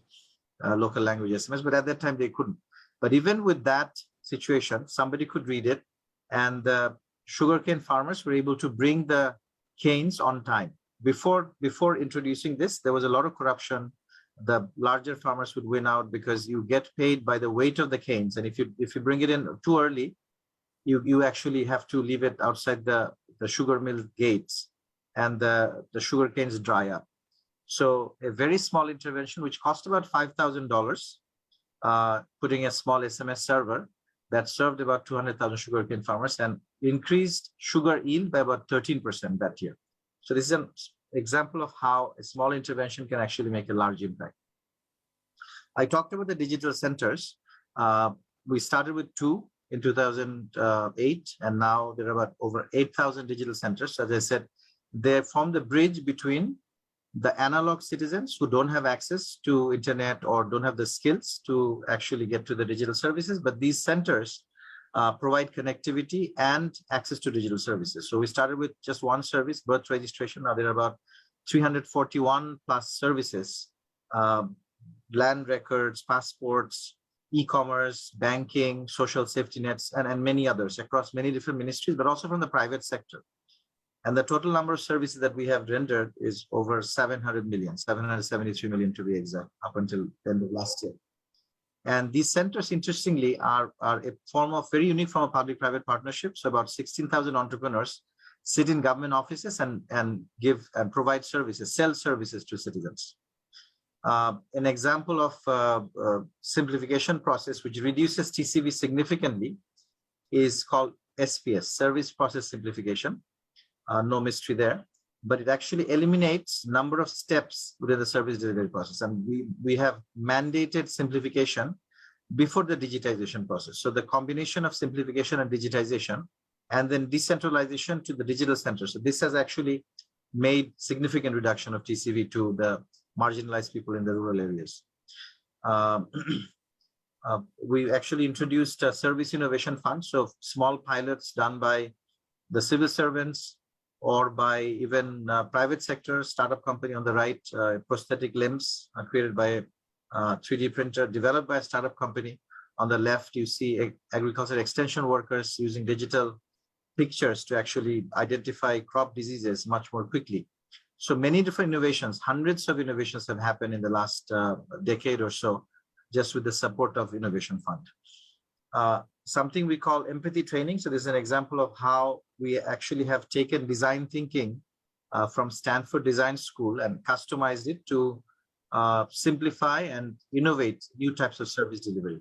local language SMS, but at that time they couldn't. But even with that situation, somebody could read it, and the sugarcane farmers were able to bring the canes on time. Before introducing this, there was a lot of corruption. The larger farmers would win out because you get paid by the weight of the canes, and if you bring it in too early, you actually have to leave it outside the sugar mill gates, and the sugar canes dry up. So a very small intervention, which cost about $5,000, putting a small SMS server that served about 200,000 sugarcane farmers and increased sugar yield by about 13% that year. So this is an example of how a small intervention can actually make a large impact. I talked about the digital centers. We started with 2 in 2008, and now there are about over 8,000 digital centers. So as I said, they form the bridge between the analog citizens who don't have access to internet or don't have the skills to actually get to the digital services, but these centers provide connectivity and access to digital services. So we started with just one service, birth registration. Now there are about 341 plus services, land records, passports, e-commerce, banking, social safety nets, and many others across many different ministries, but also from the private sector. And the total number of services that we have rendered is over 700 million, 773 million to be exact, up until the end of last year. And these centers, interestingly, are a very unique form of public-private partnership. So about 16,000 entrepreneurs sit in government offices and give and provide services, sell services to citizens. An example of simplification process, which reduces TCV significantly, is called SPS, Service Process Simplification. No mystery there, but it actually eliminates number of steps within the service delivery process. And we have mandated simplification before the digitization process. So the combination of simplification and digitization, and then decentralization to the digital center. So this has actually made significant reduction of TCV to the marginalized people in the rural areas. We actually introduced a service innovation fund. So small pilots done by the civil servants, or by even private sector, startup company on the right, prosthetic limbs created by a 3D printer developed by a startup company. On the left, you see agricultural extension workers using digital pictures to actually identify crop diseases much more quickly. So many different innovations, hundreds of innovations have happened in the last decade or so, just with the support of Innovation Fund. Something we call empathy training. So this is an example of how we actually have taken design thinking from Stanford Design School and customized it to simplify and innovate new types of service delivery.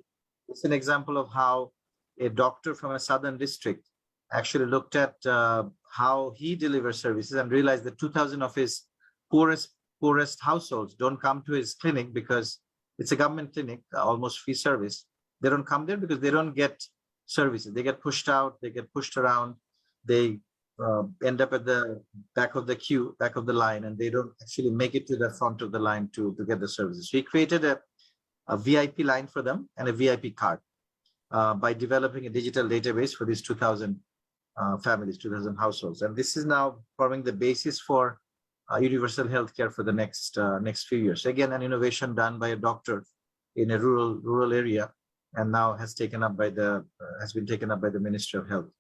It's an example of how a doctor from a southern district actually looked at how he delivers services and realized that 2,000 of his poorest households don't come to his clinic because it's a government clinic, almost free service. They don't come there because they don't get services. They get pushed out, they get pushed around, they end up at the back of the queue, back of the line, and they don't actually make it to the front of the line to get the services. So he created a VIP line for them and a VIP card by developing a digital database for these 2,000 families, 2,000 households. And this is now forming the basis for universal healthcare for the next few years. Again, an innovation done by a doctor in a rural area, and now has been taken up by the Ministry of Health.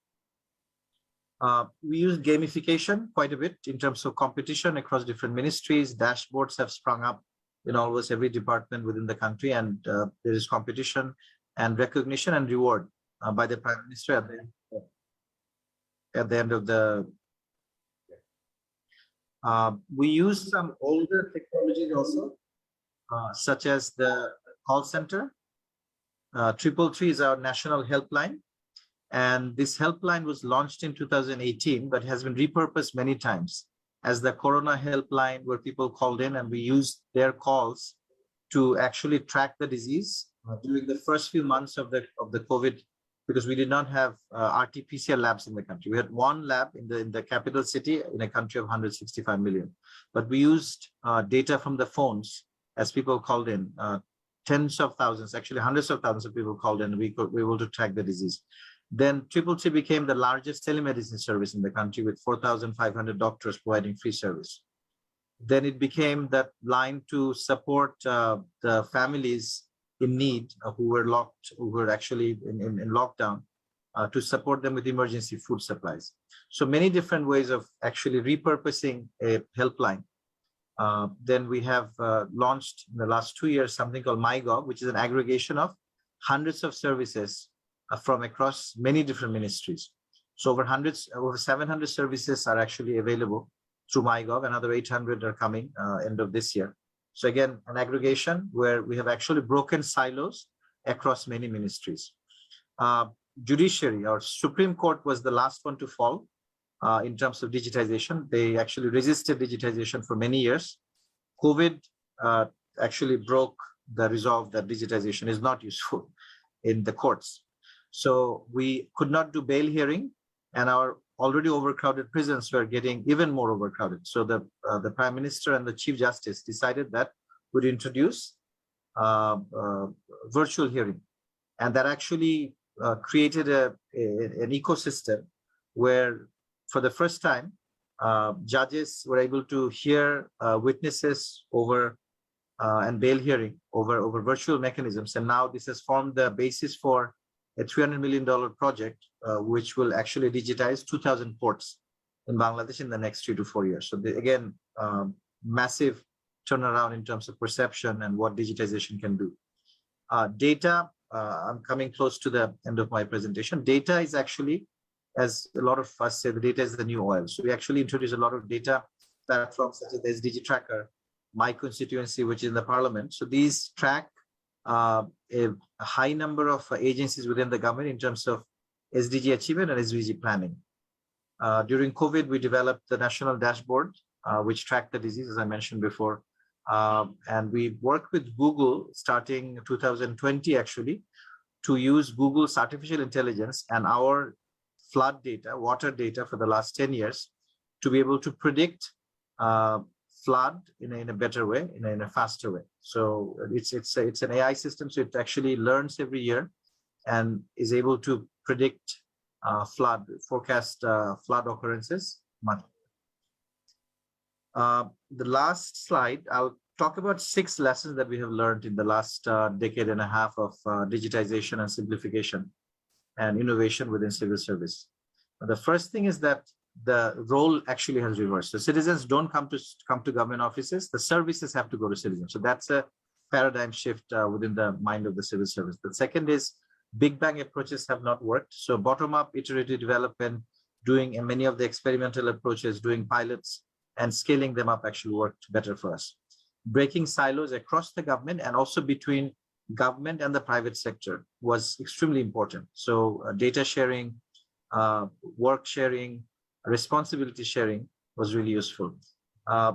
We use gamification quite a bit in terms of competition across different ministries. Dashboards have sprung up in almost every department within the country, and there is competition and recognition and reward by the Prime Minister. at the end of the we use some older technologies also, such as the call center. 333 is our national helpline. And this helpline was launched in 2018, but has been repurposed many times as the Corona helpline, where people called in and we used their calls to actually track the disease during the first few months of the COVID, because we did not have RT-PCR labs in the country. We had one lab in the capital city in a country of 165 million, but we used data from the phones as people called in. Tens of thousands, actually hundreds of thousands of people called in. We were able to track the disease. Then 333 became the largest telemedicine service in the country, with 4,500 doctors providing free service. Then it became that line to support the families in need who were actually in lockdown, to support them with emergency food supplies. So many different ways of actually repurposing a helpline. Then we have launched in the last 2 years something called MyGov, which is an aggregation of hundreds of services from across many different ministries. So over 700 services are actually available through MyGov. Another 800 are coming end of this year. So again, an aggregation where we have actually broken silos across many ministries. Judiciary, our Supreme Court, was the last one to fall in terms of digitization. They actually resisted digitization for many years. COVID actually broke the resolve that digitization is not useful in the courts. So we could not do bail hearing, and our already overcrowded prisons were getting even more overcrowded. So the Prime Minister and the Chief Justice decided that would introduce virtual hearing, and that actually created an ecosystem where, for the first time, judges were able to hear witnesses over and bail hearing over virtual mechanisms. And now this has formed the basis for a $300 million project, which will actually digitize 2,000 courts in Bangladesh in the next 3 to 4 years. So again, massive turnaround in terms of perception and what digitization can do. Data, I'm coming close to the end of my presentation. Data is actually, as a lot of us say, the data is the new oil. So we actually introduce a lot of data platforms such as the SDG Tracker, My Constituency, which is in the parliament. So these track a high number of agencies within the government in terms of SDG achievement and SDG planning. During COVID, we developed the national dashboard, which tracked the disease, as I mentioned before. And we worked with Google starting 2020, actually, to use Google's artificial intelligence and our flood data, water data for the last 10 years, to be able to predict flood in a better way, in a faster way. So it's an AI system, so it actually learns every year and is able to predict forecast flood occurrences much. The last slide, I'll talk about 6 lessons that we have learned in the last decade and a half of digitization and simplification and innovation within civil service. The first thing is that the role actually has reversed. The citizens don't come to government offices, the services have to go to citizens. So that's a paradigm shift within the mind of the civil service. The second is big bang approaches have not worked. So bottom-up iterative development, doing many of the experimental approaches, doing pilots and scaling them up actually worked better for us. Breaking silos across the government and also between government and the private sector was extremely important. So data sharing, work sharing, responsibility sharing was really useful.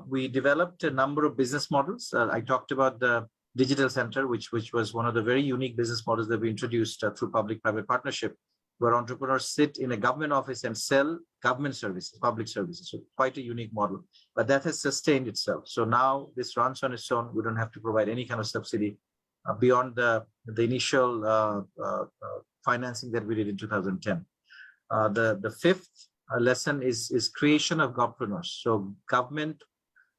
We developed a number of business models. I talked about the digital center, which was one of the very unique business models that we introduced through public-private partnership, where entrepreneurs sit in a government office and sell government services, public services. So quite a unique model, but that has sustained itself. So now this runs on its own. We don't have to provide any kind of subsidy beyond the initial financing that we did in 2010. The fifth lesson is creation of governors. So government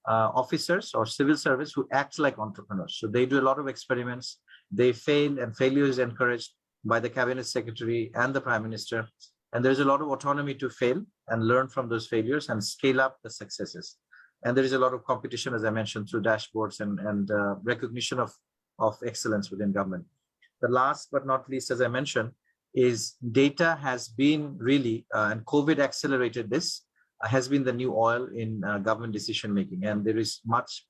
officers or civil service who act like entrepreneurs. So they do a lot of experiments, they fail, and failure is encouraged by the cabinet secretary and the prime minister. And there's a lot of autonomy to fail and learn from those failures and scale up the successes. And there is a lot of competition, as I mentioned, through dashboards and recognition of excellence within government. The last but not least, as I mentioned, is data has been really, and COVID accelerated this, has been the new oil in government decision making. And there is much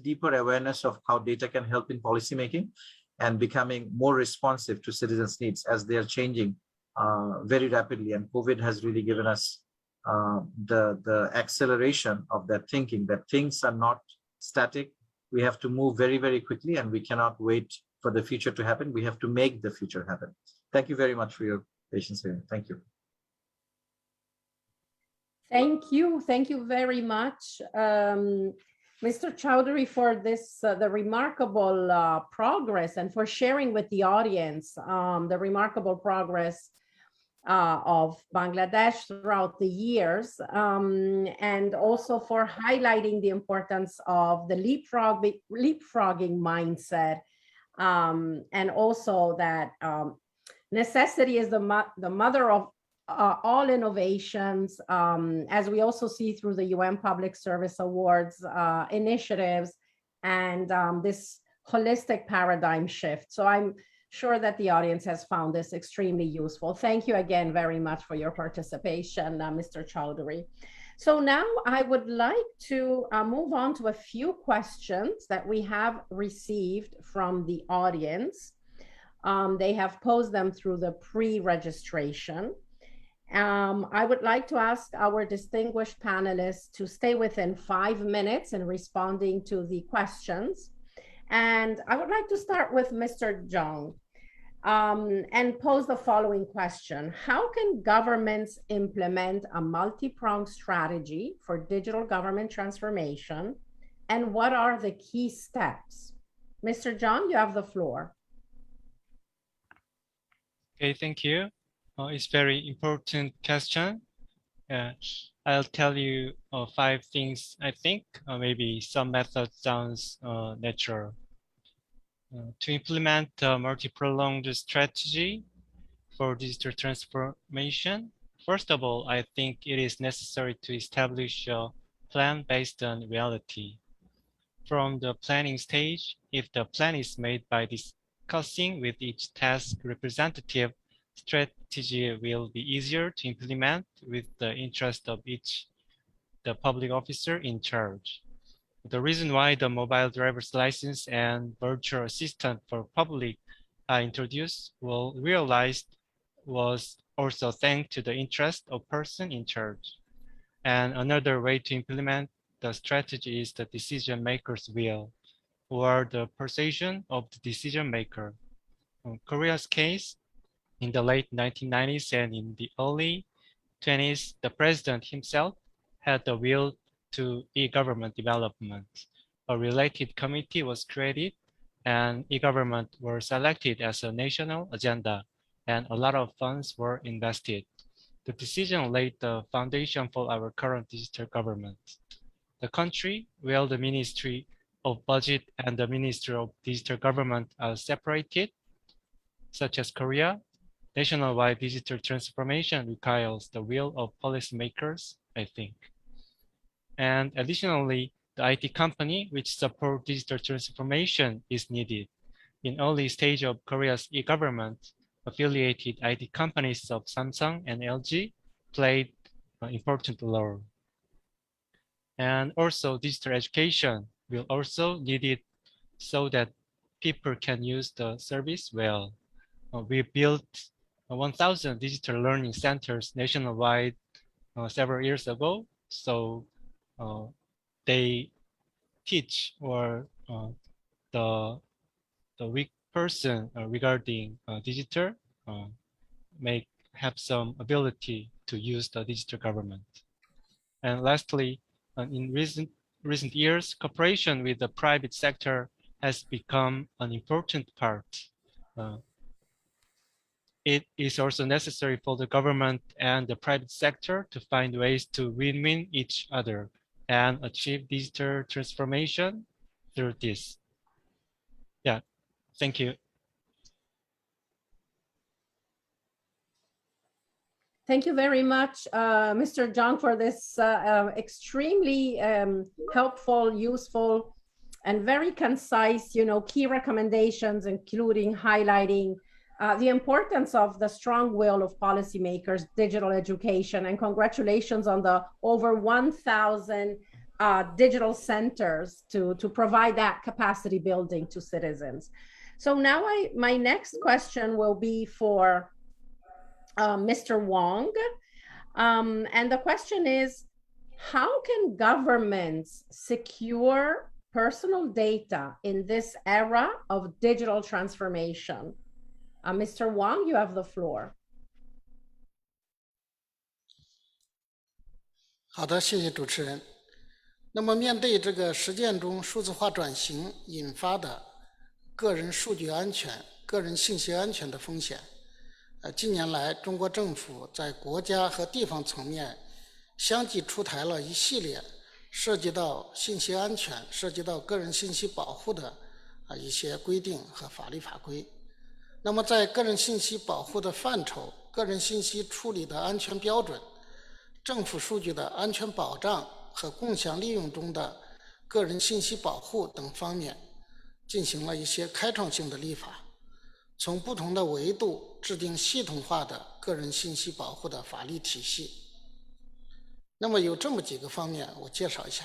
deeper awareness of how data can help in policy making and becoming more responsive to citizens' needs as they are changing very rapidly. And COVID has really given us the acceleration of that thinking, that things are not static. We have to move very, very quickly, and we cannot wait for the future to happen. We have to make the future happen. Thank you very much for your patience here. Thank you. Thank you. Thank you very much, Mr. Chowdhury, for this, the remarkable progress, and for sharing with the audience the remarkable progress of Bangladesh throughout the years, and also for highlighting the importance of the leapfrogging mindset, and also that necessity is the mother of all innovations, as we also see through the UN Public Service Awards initiatives, and this holistic paradigm shift. So I'm sure that the audience has found this extremely useful. Thank you again very much for your participation, Mr. Chowdhury. So now I would like to move on to a few questions that we have received from the audience. They have posed them through the pre-registration. I would like to ask our distinguished panelists to stay within 5 minutes in responding to the questions. And I would like to start with Mr. Zhang and pose the following question. How can governments implement a multi-pronged strategy for digital government transformation? And what are the key steps? Mr. Zhang, you have the floor. Okay, thank you. It's very important question. I'll tell you 5 things, I think. Maybe some method sounds natural. To implement a multi-pronged strategy for digital transformation, first of all, I think it is necessary to establish a plan based on reality. From the planning stage, if the plan is made by discussing with each task representative, strategy will be easier to implement with the interest of the public officer in charge. The reason why the mobile driver's license and virtual assistant for public are introduced realized was also thanks to the interest of person in charge. And another way to implement the strategy is the decision maker's will, or the persuasion of the decision maker. In Korea's case, in the late 1990s and in the early 20s, the president himself had the will to e-government development. A related committee was created, and e-government were selected as a national agenda, and a lot of funds were invested. The decision laid the foundation for our current digital government. The country where the Ministry of Budget and the Ministry of Digital Government are separated, such as Korea, nationwide digital transformation requires the will of policymakers, I think. And additionally, the IT company which support digital transformation is needed. In early stage of Korea's e-government, affiliated IT companies of Samsung and LG played an important role. And also digital education will also needed so that people can use the service well. We built 1,000 digital learning centers nationwide several years ago. So they teach or the weak person regarding digital have some ability to use the digital government. And lastly, in recent years, cooperation with the private sector has become an important part. It is also necessary for the government and the private sector to find ways to win-win each other and achieve digital transformation through this. Yeah, thank you. Thank you very much, Mr. Zhang, for this extremely helpful, useful, and very concise, key recommendations, including highlighting the importance of the strong will of policymakers, digital education, and congratulations on the over 1,000 digital centers to provide that capacity building to citizens. So now my next question will be for Mr. Wong. And the question is, how can governments secure personal data in this era of digital transformation? Mr. Wang, you have the floor. 好的，谢谢主持人。那么，面对这个实践中数字化转型引发的个人数据安全、个人信息安全的风险，近年来中国政府在国家和地方层面相继出台了一系列涉及到信息安全、涉及到个人信息保护的一些规定和法律法规。那么在个人信息保护的范畴、个人信息处理的安全标准、政府数据的安全保障和共享利用中的个人信息保护等方面，进行了一些开创性的立法，从不同的维度制定系统化的个人信息保护的法律体系。那么有这么几个方面，我介绍一下。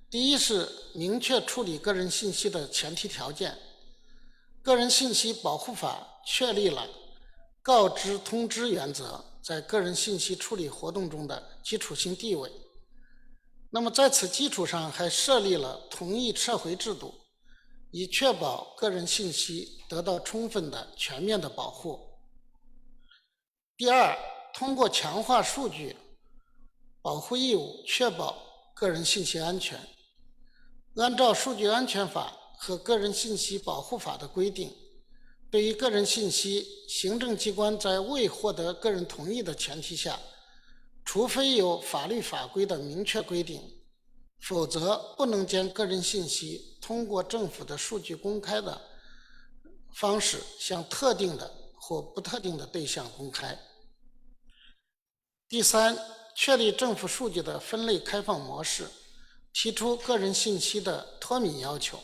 第一是明确处理个人信息的前提条件。个人信息保护法确立了告知通知原则在个人信息处理活动中的基础性地位。那么在此基础上还设立了同意撤回制度，以确保个人信息得到充分的全面的保护。第二，通过强化数据保护义务，确保个人信息安全。按照数据安全法和个人信息保护法的规定，对于个人信息，行政机关在未获得个人同意的前提下，除非有法律法规的明确规定，否则不能将个人信息通过政府的数据公开的方式向特定的或不特定的对象公开。第三，确立政府数据的分类开放模式，提出个人信息的脱敏要求。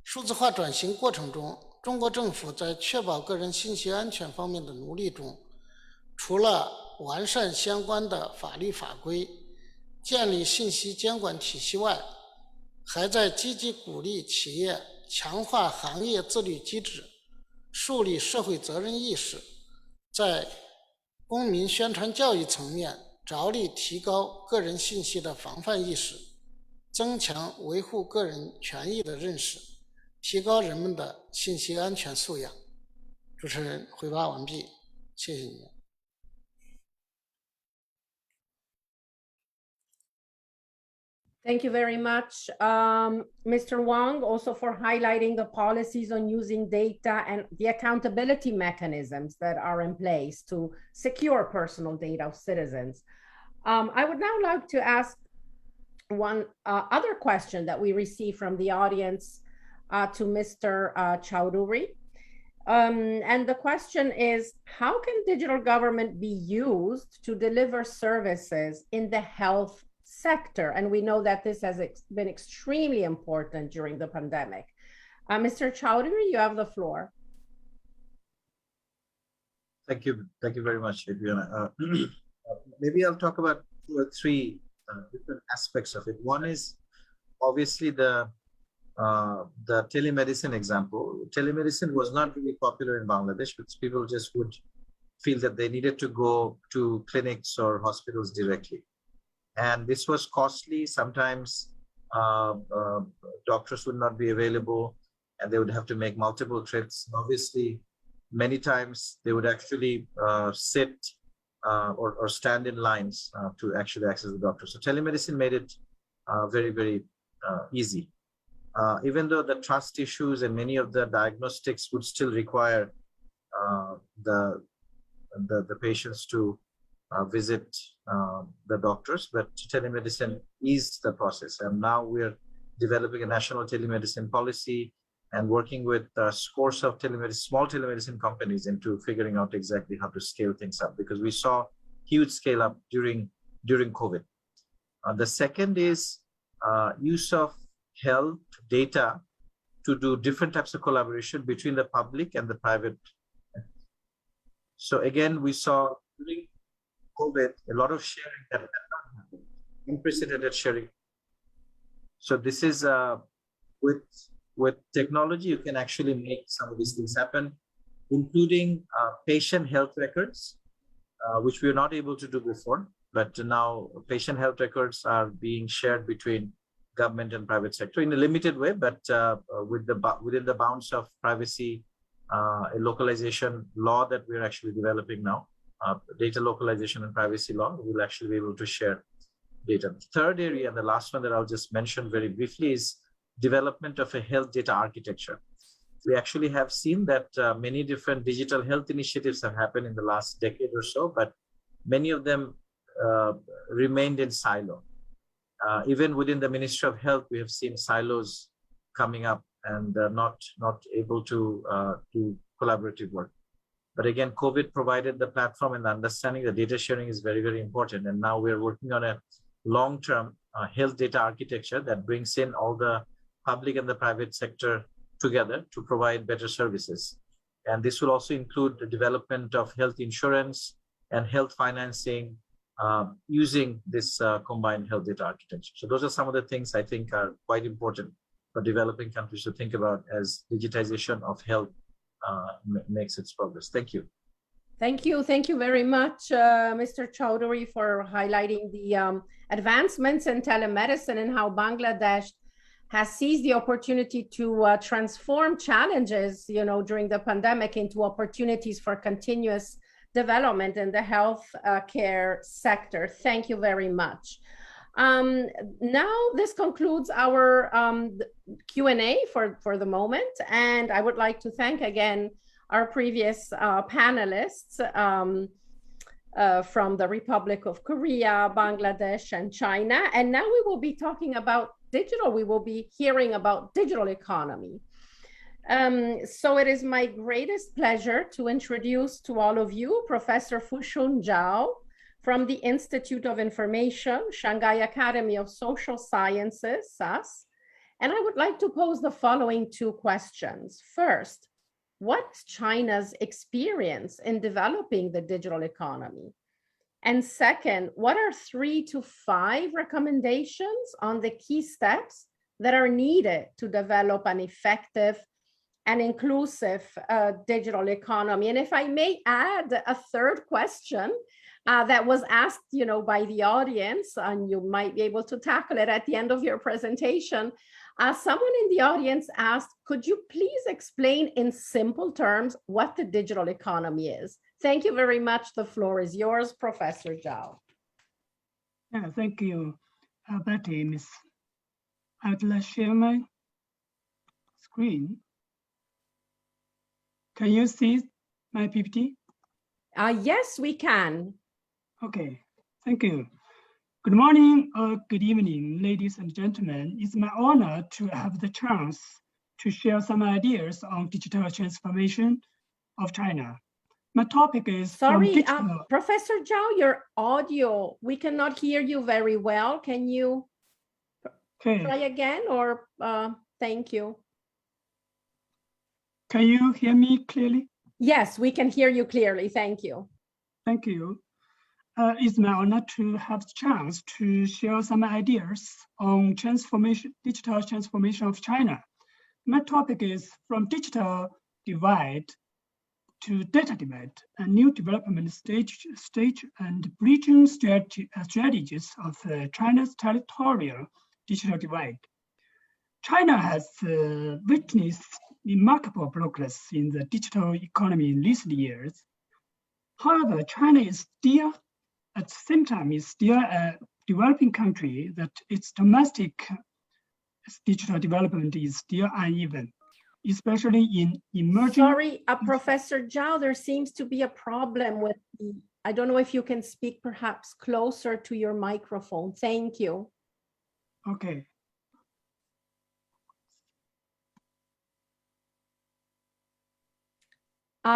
数字化转型过程中，中国政府在确保个人信息安全方面的努力中，除了完善相关的法律法规，建立信息监管体系外，还在积极鼓励企业强化行业自律机制，树立社会责任意识，在公民宣传教育层面着力提高个人信息的防范意识，增强维护个人权益的认识，提高人们的信息安全素养。主持人回答完毕，谢谢你们。Thank you very much, Mr. Wang, also for highlighting the policies on using data and the accountability mechanisms that are in place to secure personal data of citizens. I would now like to ask one other question that we received from the audience to Mr. Chowdhury. And the question is, how can digital government be used to deliver services in the health sector? And we know that this has been extremely important during the pandemic. Mr. Chowdhury, you have the floor. Thank you very much, Adriana. Maybe I'll talk about 2 or 3 different aspects of it. One is obviously the telemedicine example. Telemedicine was not really popular in Bangladesh because people just would feel that they needed to go to clinics or hospitals directly. And this was costly. Sometimes doctors would not be available and they would have to make multiple trips. Obviously, many times they would actually sit or stand in lines to actually access the doctor. So telemedicine made it very, very easy. Even though the trust issues and many of the diagnostics would still require the patients to visit the doctors, but telemedicine eased the process. And now we're developing a national telemedicine policy and working with scores of small telemedicine companies into figuring out exactly how to scale things up, because we saw huge scale up during COVID. The second is use of health data to do different types of collaboration between the public and the private So again, we saw during COVID, a lot of sharing that had not happened, unprecedented sharing. So this is with technology, you can actually make some of these things happen, including patient health records, which we were not able to do before. But now patient health records are being shared between government and private sector in a limited way, but within the bounds of privacy, a localization law that we're actually developing now, data localization and privacy law, we'll actually be able to share data. The third area, and the last one that I'll just mention very briefly, is development of a health data architecture. We actually have seen that many different digital health initiatives have happened in the last decade or so, but many of them remained in silo. Even within the Ministry of Health, we have seen silos coming up and not able to do collaborative work. But again, COVID provided the platform and the understanding that data sharing is very, very important. And now we're working on a long-term health data architecture that brings in all the public and the private sector together to provide better services. And this will also include the development of health insurance and health financing using this combined health data architecture. So those are some of the things I think are quite important for developing countries to think about as digitization of health makes its progress. Thank you. Thank you. Thank you very much, Mr. Chowdhury, for highlighting the advancements in telemedicine and how Bangladesh has seized the opportunity to transform challenges, during the pandemic into opportunities for continuous development in the health care sector. Thank you very much. Now this concludes our Q&A for the moment, and I would like to thank again our previous panelists from the Republic of Korea, Bangladesh, and China. And now we will be talking about digital. We will be hearing about digital economy. So it is my greatest pleasure to introduce to all of you Professor Fushun Zhao from the Institute of Information, Shanghai Academy of Social Sciences, SASS. And I would like to pose the following two questions. First, what's China's experience in developing the digital economy? And second, what are 3 to 5 recommendations on the key steps that are needed to develop an effective and inclusive digital economy? And if I may add a third question that was asked, by the audience, and you might be able to tackle it at the end of your presentation. Someone in the audience asked, could you please explain in simple terms what the digital economy is? Thank you very much. The floor is yours, Professor Zhao. Yeah, thank you, Betty, Miss. I would share my screen. Can you see my PPT? Yes, we can. Okay, thank you. Good morning or good evening, ladies and gentlemen. It's my honor to have the chance to share some ideas on digital transformation of China. My topic is— Sorry, Professor Zhao, your audio, we cannot hear you very well. Can you try again, or thank you. Can you hear me clearly? Yes, we can hear you clearly. Thank you. Thank you. It's my honor to have the chance to share some ideas on digital transformation of China. My topic is from digital divide to data divide, a new development stage and bridging strategies of China's territorial digital divide. China has witnessed remarkable progress in the digital economy in recent years. However, China is still, at the same time, is still a developing country that its domestic digital development is still uneven, especially in emerging— Sorry, Professor Zhao, there seems to be a problem with the— I don't know if you can speak perhaps closer to your microphone. Thank you. Okay.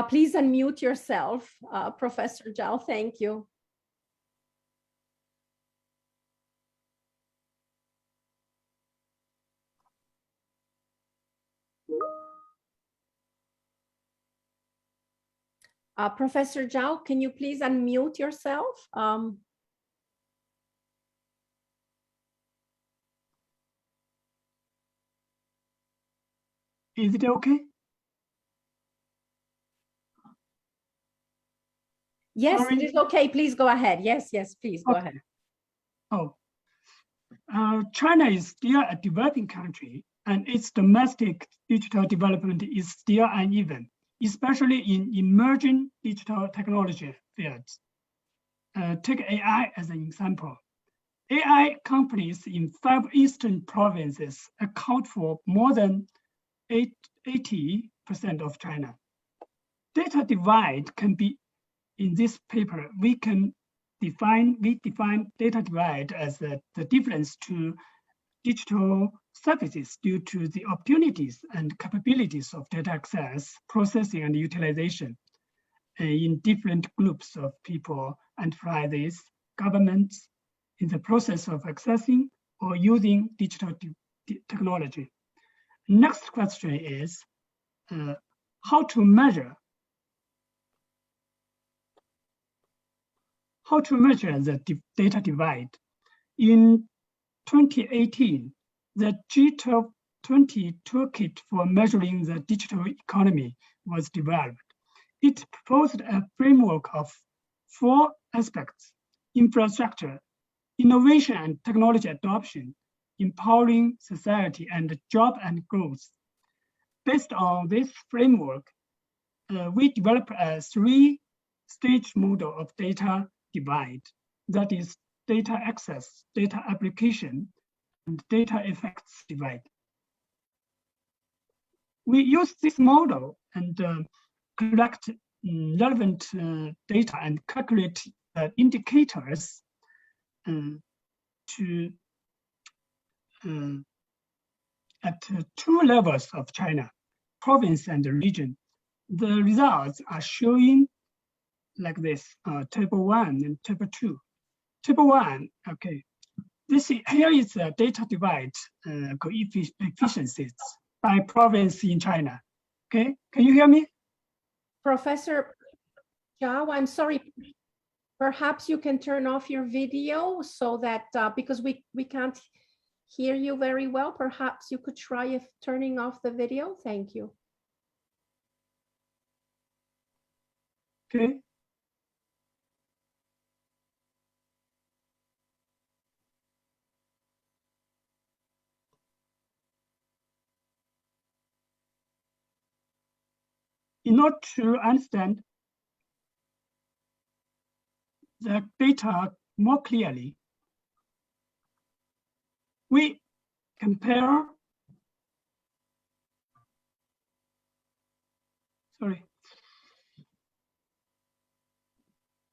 Please unmute yourself, Professor Zhao. Thank you. Professor Zhao, can you please unmute yourself? Is it okay? Yes, Sorry. it is okay. Please go ahead. Yes, please go Okay. ahead. Oh, China is still a developing country, and its domestic digital development is still uneven, especially in emerging digital technology fields. Take AI as an example. AI companies in 5 eastern provinces account for more than 80% of China. Data divide can be, in this paper, we define data divide as the difference to digital services due to the opportunities and capabilities of data access, processing, and utilization in different groups of people, enterprises, governments, in the process of accessing or using digital technology. Next question is how to measure the data divide. In 2018, the G20 toolkit for measuring the digital economy was developed. It proposed a framework of 4 aspects: infrastructure, innovation and technology adoption, empowering society, and job and growth. Based on this framework, we developed a 3-stage model of data divide, that is data access, data application, and data effects divide. We use this model and collect relevant data and calculate indicators at 2 levels of China, province and region. The results are showing like this, table 1 and table 2. Table 1, okay. Here is the data divide coefficients by province in China. Okay, can you hear me? Professor Zhao, I'm sorry. Perhaps you can turn off your video so that, because we can't hear you very well, perhaps you could try turning off the video. Thank you. Okay. In order to understand the data more clearly, we compare,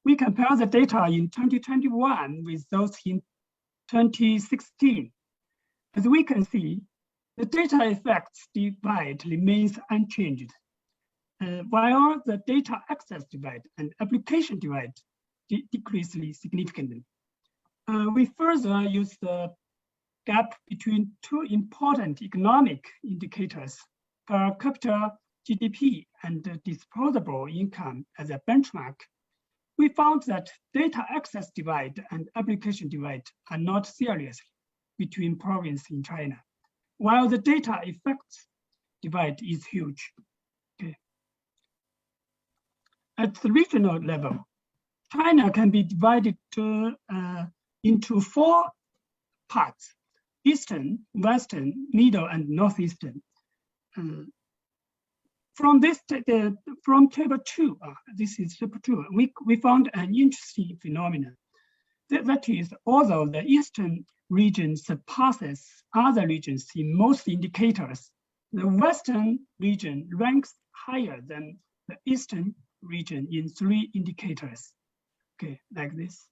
we compare the data in 2021 with those in 2016. As we can see, the data effects divide remains unchanged, while the data access divide and application divide decreased significantly. We further use the gap between 2 important economic indicators, per capita GDP and disposable income as a benchmark. We found that data access divide and application divide are not serious between provinces in China, while the data effects divide is huge. Okay. At the regional level, China can be divided into 4 parts: Eastern, Western, Middle, and Northeastern. From table 2, this is table 2, we found an interesting phenomenon. That is, although the Eastern region surpasses other regions in most indicators, the Western region ranks higher than the Eastern region in 3 indicators. Okay, like this,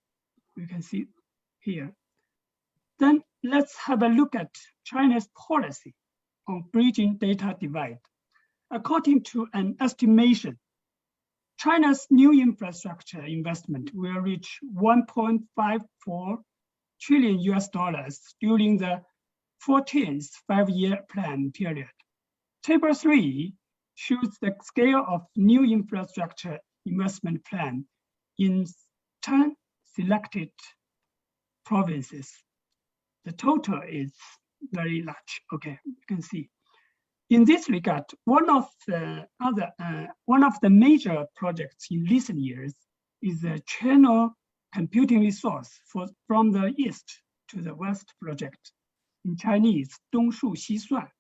you can see here. Then let's have a look at China's policy on bridging data divide. According to an estimation, China's new infrastructure investment will reach $1.54 trillion during the 14th 5-year plan period. Table 3 shows the scale of new infrastructure investment plan in 10 selected provinces. The total is very large. Okay, you can see. In this regard, one of the major projects in recent years is the channel computing resource from the east to the west project, in Chinese, 东数西算.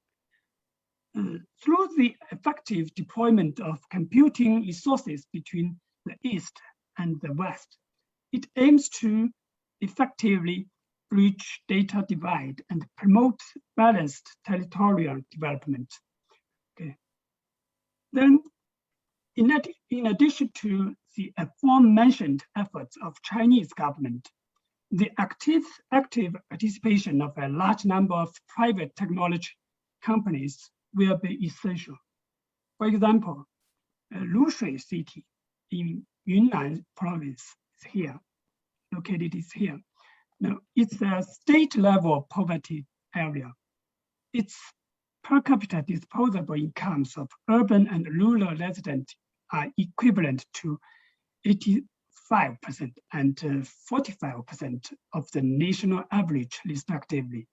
Through the effective deployment of computing resources between the east and the west, it aims to effectively bridge data divide and promote balanced territorial development. Okay. Then, in addition to the aforementioned efforts of Chinese government, the active participation of a large number of private technology companies will be essential. For example, Lushui City in Yunnan province is here, located is here. Now, it's a state-level poverty area. Its per capita disposable incomes of urban and rural residents are equivalent to 85% and 45% of the national average, respectively.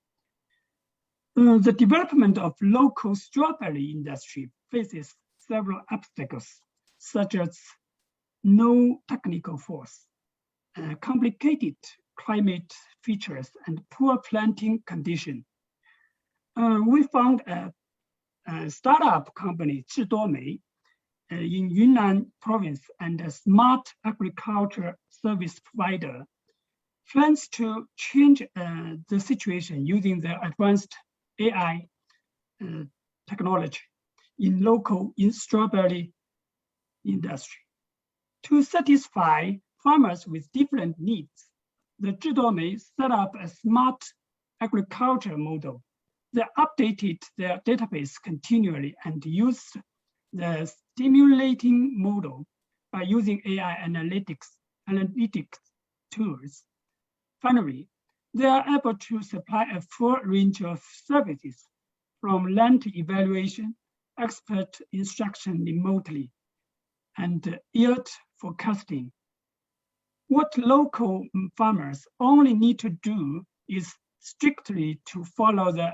The development of local strawberry industry faces several obstacles, such as no technical force, complicated climate features, and poor planting condition. We found a startup company, 智多美, in Yunnan province and a smart agriculture service provider plans to change the situation using the advanced AI technology in strawberry industry. To satisfy farmers with different needs, the 智多美 set up a smart agriculture model. They updated their database continually and used the stimulating model by using AI analytics tools. Finally, they are able to supply a full range of services from land evaluation, expert instruction remotely, and yield forecasting. What local farmers only need to do is strictly to follow the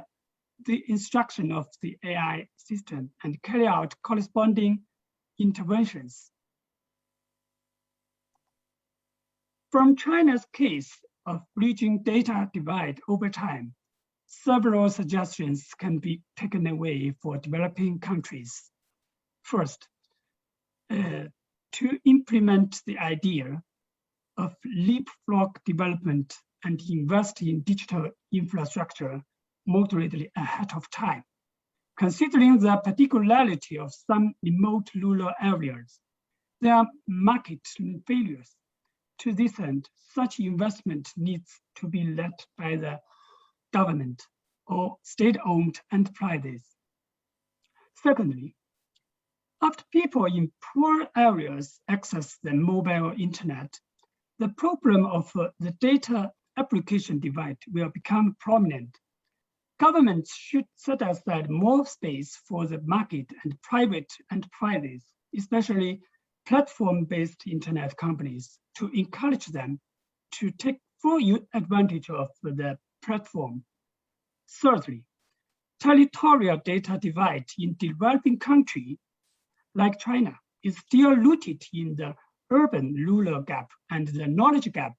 instruction of the AI system and carry out corresponding interventions. From China's case of bridging data divide over time, several suggestions can be taken away for developing countries. First, to implement the idea of leapfrog development and invest in digital infrastructure moderately ahead of time. Considering the particularity of some remote rural areas, there are market failures. To this end, such investment needs to be led by the government or state-owned enterprises. Secondly, after people in poor areas access the mobile internet, the problem of the data application divide will become prominent. Governments should set aside more space for the market and private enterprises, especially platform-based internet companies, to encourage them to take full advantage of the platform. Thirdly, territorial data divide in developing countries like China is still rooted in the urban-rural gap and the knowledge gap.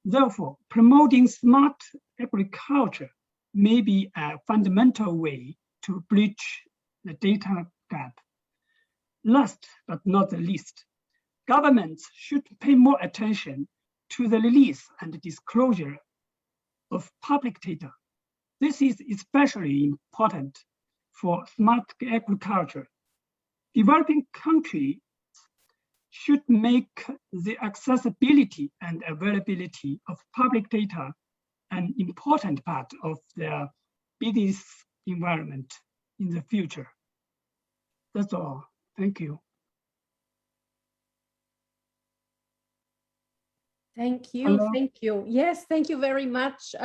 Therefore, promoting smart agriculture may be a fundamental way to bridge the data gap. Last but not the least, governments should pay more attention to the release and disclosure of public data. This is especially important for smart agriculture. Developing countries should make the accessibility and availability of public data an important part of their business environment in the future. That's all. Thank you. Thank you. Hello. Thank you. Yes, thank you very much,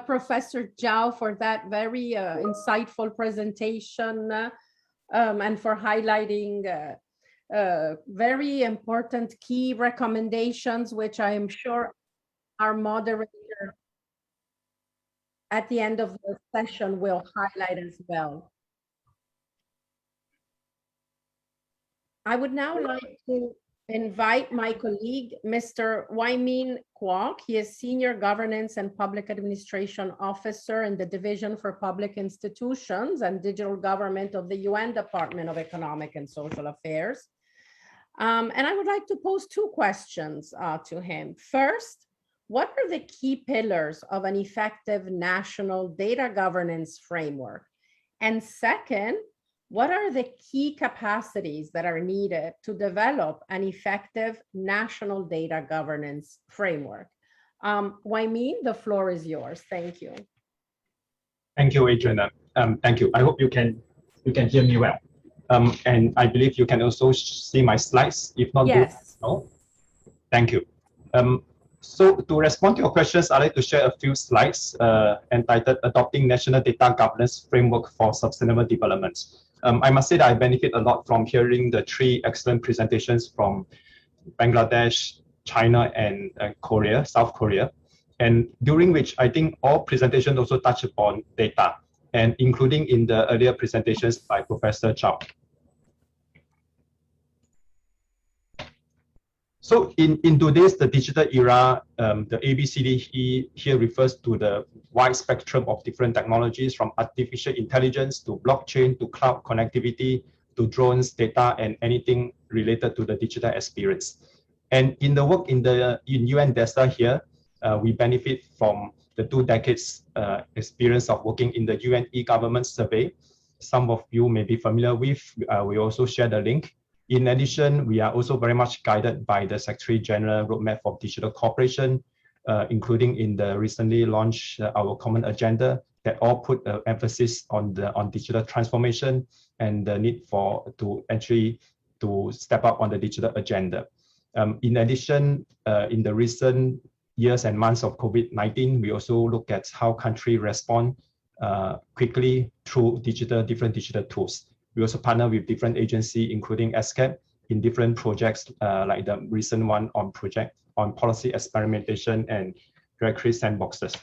Professor Zhao, for that very insightful presentation and for highlighting very important key recommendations, which I am sure our moderator at the end of the session will highlight as well. I would now like to invite my colleague, Mr. Wai-Min Kwok. He is Senior Governance and Public Administration Officer in the Division for Public Institutions and Digital Government of the UN Department of Economic and Social Affairs. And I would like to pose two questions to him. First, what are the key pillars of an effective national data governance framework? And second, what are the key capacities that are needed to develop an effective national data governance framework? Wai-Min, the floor is yours. Thank you. Thank you, Adriana. Thank you. I hope you can hear me well. And I believe you can also see my slides. If not, yes. No. Thank you. So to respond to your questions, I'd like to share a few slides entitled Adopting National Data Governance Framework for Sustainable Development. I must say that I benefit a lot from hearing the three excellent presentations from Bangladesh, China, and Korea, South Korea, and during which I think all presentations also touch upon data, and including in the earlier presentations by Professor Zhao. So in today's the digital era, the ABCDE here refers to the wide spectrum of different technologies, from artificial intelligence to blockchain to cloud connectivity to drones, data, and anything related to the digital experience. And in the work in UN DESA here, we benefit from the 2 decades experience of working in the UN e-government survey. Some of you may be familiar with. We also share the link. In addition, we are also very much guided by the Secretary General Roadmap of Digital Cooperation, including in the recently launched our common agenda that all put emphasis on digital transformation and the need to step up on the digital agenda. In addition, in the recent years and months of COVID-19, we also look at how countries respond quickly through different digital tools. We also partner with different agencies, including ESCAP, in different projects like the recent one on policy experimentation and directory sandboxes.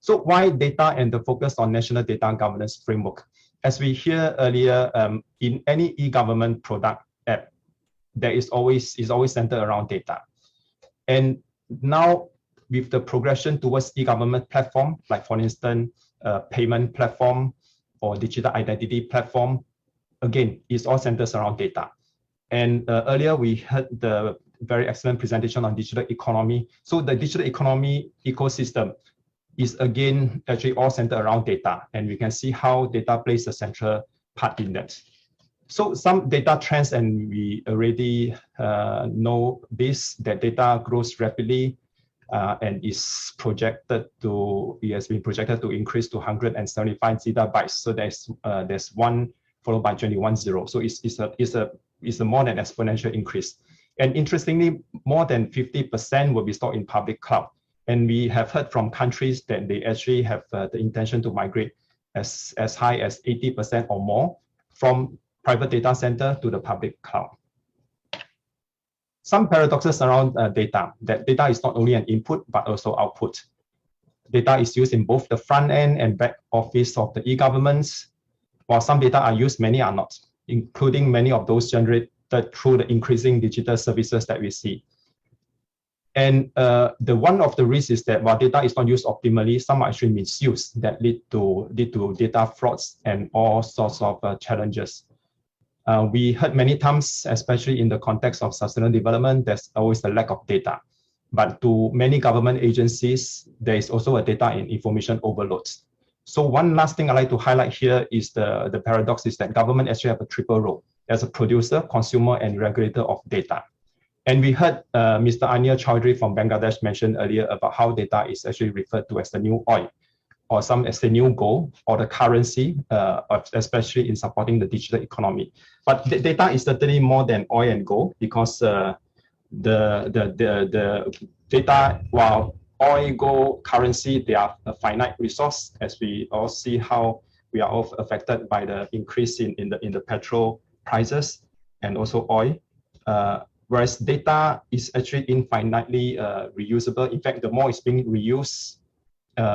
So why data and the focus on national data governance framework? As we hear earlier, in any e-government product app, there is always centered around data. And now with the progression towards e-government platform, like for instance, payment platform, or digital identity platform, again, it's all centers around data. And earlier we heard the very excellent presentation on digital economy. So the digital economy ecosystem is again actually all centered around data, and we can see how data plays a central part in that. So some data trends, and we already know this, that data grows rapidly and it has been projected to increase to 175 zettabytes. So there's 1 followed by 21 zero. So it's a more than exponential increase. And interestingly, more than 50% will be stored in public cloud. And we have heard from countries that they actually have the intention to migrate as high as 80% or more from private data center to the public cloud. Some paradoxes around data, that data is not only an input, but also output. Data is used in both the front end and back office of the e-governments. While some data are used, many are not, including many of those generated through the increasing digital services that we see. And one of the risks is that while data is not used optimally, some are actually misused that lead to data frauds and all sorts of challenges. We heard many times, especially in the context of sustainable development, there's always a lack of data. But to many government agencies, there is also a data and information overload. So one last thing I'd like to highlight here is the paradox is that government actually have a triple role as a producer, consumer, and regulator of data. And we heard Mr. Anil Chaudhry from Bangladesh mention earlier about how data is actually referred to as the new oil, or some as the new gold, or the currency, especially in supporting the digital economy. But the data is certainly more than oil and gold, because the data, while oil, gold, currency, they are a finite resource, as we all see how we are all affected by the increase in the petrol prices. and also oil. Whereas data is actually infinitely reusable. In fact, the more it's being reused,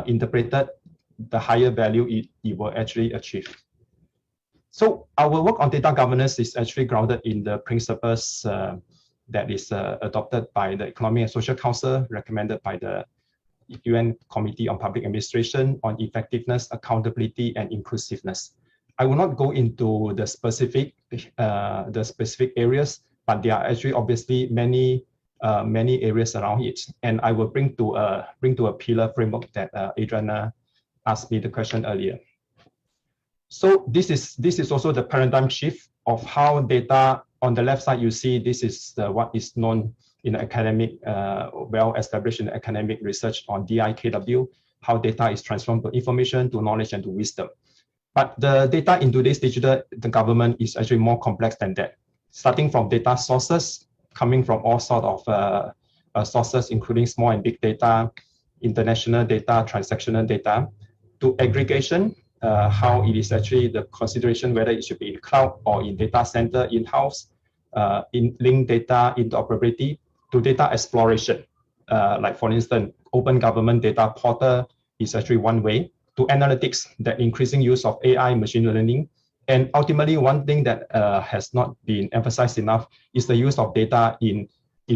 interpreted, the higher value it will actually achieve. So our work on data governance is actually grounded in the principles that is adopted by the Economic and Social Council, recommended by the UN Committee on Public Administration on Effectiveness, Accountability, and Inclusiveness. I will not go into the specific areas, but there are actually obviously many areas around it. And I will bring to a pillar framework that Adriana asked me the question earlier. So this is also the paradigm shift of how data. On the left side, you see this is what is known in academic, well-established in academic research on DIKW, how data is transformed to information, to knowledge, and to wisdom. But the data in today's digital government is actually more complex than that. Starting from data sources, coming from all sorts of sources, including small and big data, international data, transactional data, to aggregation, how it is actually the consideration whether it should be in cloud or in data center, in-house, in linked data, interoperability, to data exploration. Like for instance, open government data portal is actually one way, to analytics, the increasing use of AI, machine learning. And ultimately, one thing that has not been emphasized enough is the use of data in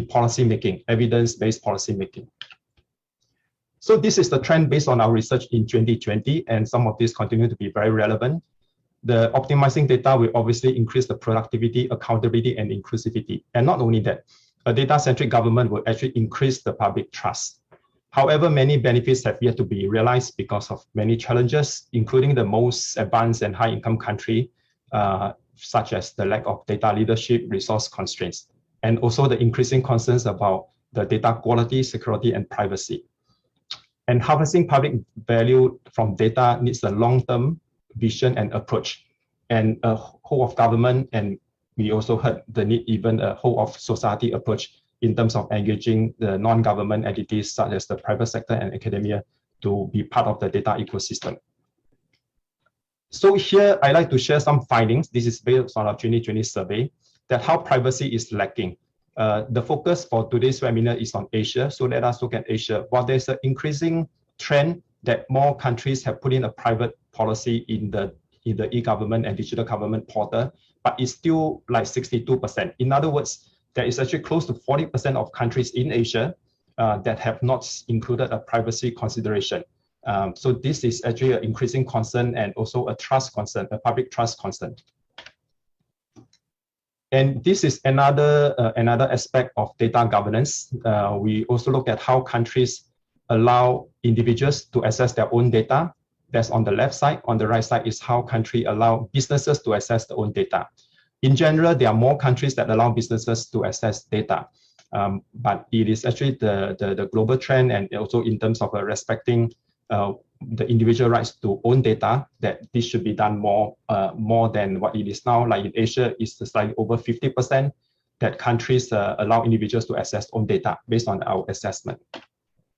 policy making, evidence-based policy making. So this is the trend based on our research in 2020, and some of these continue to be very relevant. The optimizing data will obviously increase the productivity, accountability, and inclusivity. And not only that, a data-centric government will actually increase the public trust. However, many benefits have yet to be realized because of many challenges, including the most advanced and high-income country, such as the lack of data leadership, resource constraints, and also the increasing concerns about the data quality, security, and privacy. And harvesting public value from data needs a long-term vision and approach, and a whole of government, and we also heard the need even a whole of society approach in terms of engaging the non-government entities such as the private sector and academia to be part of the data ecosystem. So here I'd like to share some findings. This is based on our 2020 survey, that how privacy is lacking. The focus for today's webinar is on Asia. So let us look at Asia. While there's an increasing trend that more countries have put in a private policy in the e-government and digital government portal, but it's still like 62%. In other words, there is actually close to 40% of countries in Asia that have not included a privacy consideration. So this is actually an increasing concern and also a trust concern, a public trust concern. And this is another aspect of data governance. We also look at how countries allow individuals to access their own data. That's on the left side. On the right side is how countries allow businesses to access their own data. In general, there are more countries that allow businesses to access data. But it is actually the global trend, and also in terms of respecting the individual rights to own data, that this should be done more than what it is now. Like in Asia, it's slightly over 50% that countries allow individuals to access own data based on our assessment.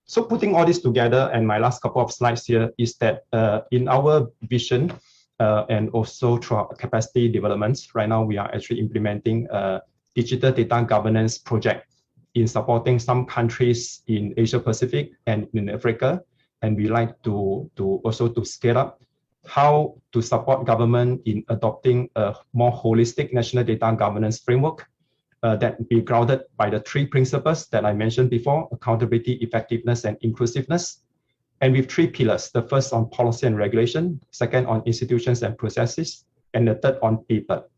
So putting all this together, and my last couple of slides here, is that in our vision and also through our capacity developments, right now we are actually implementing a digital data governance project in supporting some countries in Asia Pacific and in Africa. And we like to also scale up how to support government in adopting a more holistic national data governance framework that be grounded by the three principles that I mentioned before: accountability, effectiveness, and inclusiveness. And with three pillars: the first on policy and regulation, second on institutions and processes, and the third on people.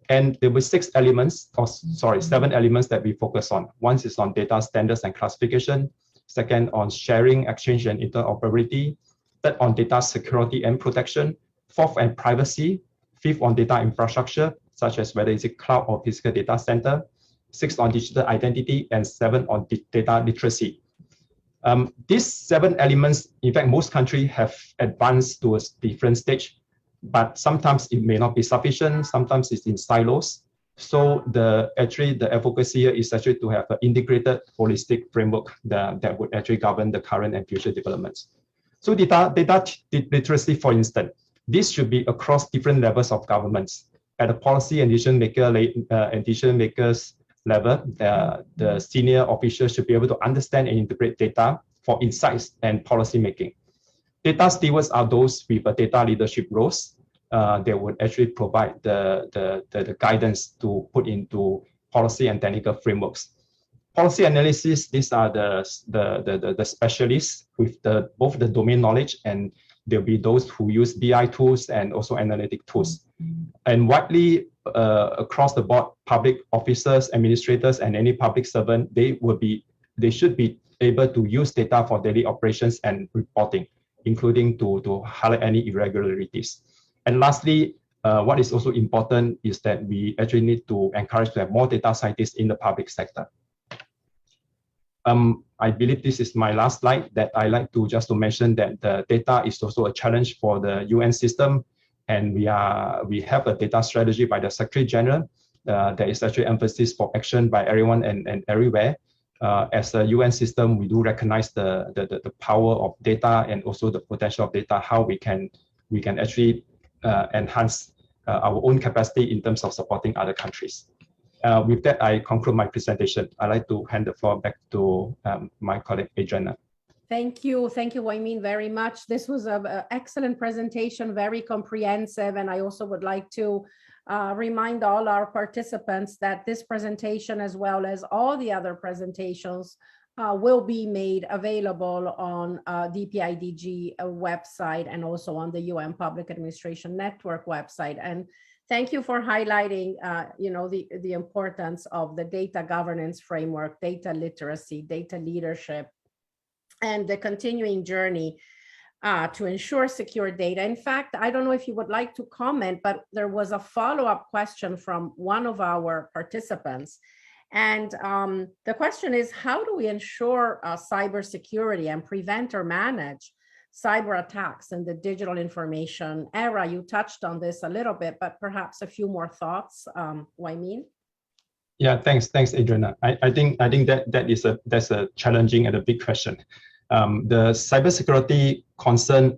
And there were seven elements that we focus on. One is on data standards and classification, second on sharing, exchange, and interoperability, third on data security and protection, fourth on privacy, fifth on data infrastructure, such as whether it's a cloud or physical data center, sixth on digital identity, and seven on data literacy. These seven elements, in fact, most countries have advanced to a different stage, but sometimes it may not be sufficient, sometimes it's in silos. So the advocacy here is actually to have an integrated, holistic framework that would actually govern the current and future developments. So data literacy, for instance, this should be across different levels of governments. at the policy and decision makers level, the senior officials should be able to understand and interpret data for insights and policy making. Data stewards are those with a data leadership roles. They would actually provide the guidance to put into policy and technical frameworks. Policy analysis, these are the specialists with both the domain knowledge, and there'll be those who use BI tools and also analytic tools. And widely across the board, public officers, administrators, and any public servant, they should be able to use data for daily operations and reporting, including to highlight any irregularities. And lastly, what is also important is that we actually need to encourage to have more data scientists in the public sector. I believe this is my last slide, that I like to just to mention that the data is also a challenge for the UN system, and we have a data strategy by the Secretary General. There is actually emphasis for action by everyone and everywhere. As a UN system, we do recognize the power of data and also the potential of data, how we can actually enhance our own capacity in terms of supporting other countries. With that, I conclude my presentation. I'd like to hand the floor back to my colleague, Adriana. Thank you, Wai Min, very much. This was an excellent presentation, very comprehensive, and I also would like to remind all our participants that this presentation, as well as all the other presentations, will be made available on DPIDG website and also on the UN Public Administration Network website. And thank you for highlighting, the importance of the data governance framework, data literacy, data leadership, and the continuing journey to ensure secure data. In fact, I don't know if you would like to comment, but there was a follow-up question from one of our participants. And the question is, how do we ensure cybersecurity and prevent or manage cyber attacks in the digital information era? You touched on this a little bit, but perhaps a few more thoughts, Wai Min? Yeah, thanks, Adriana. I think that's a challenging and a big question. The cybersecurity concern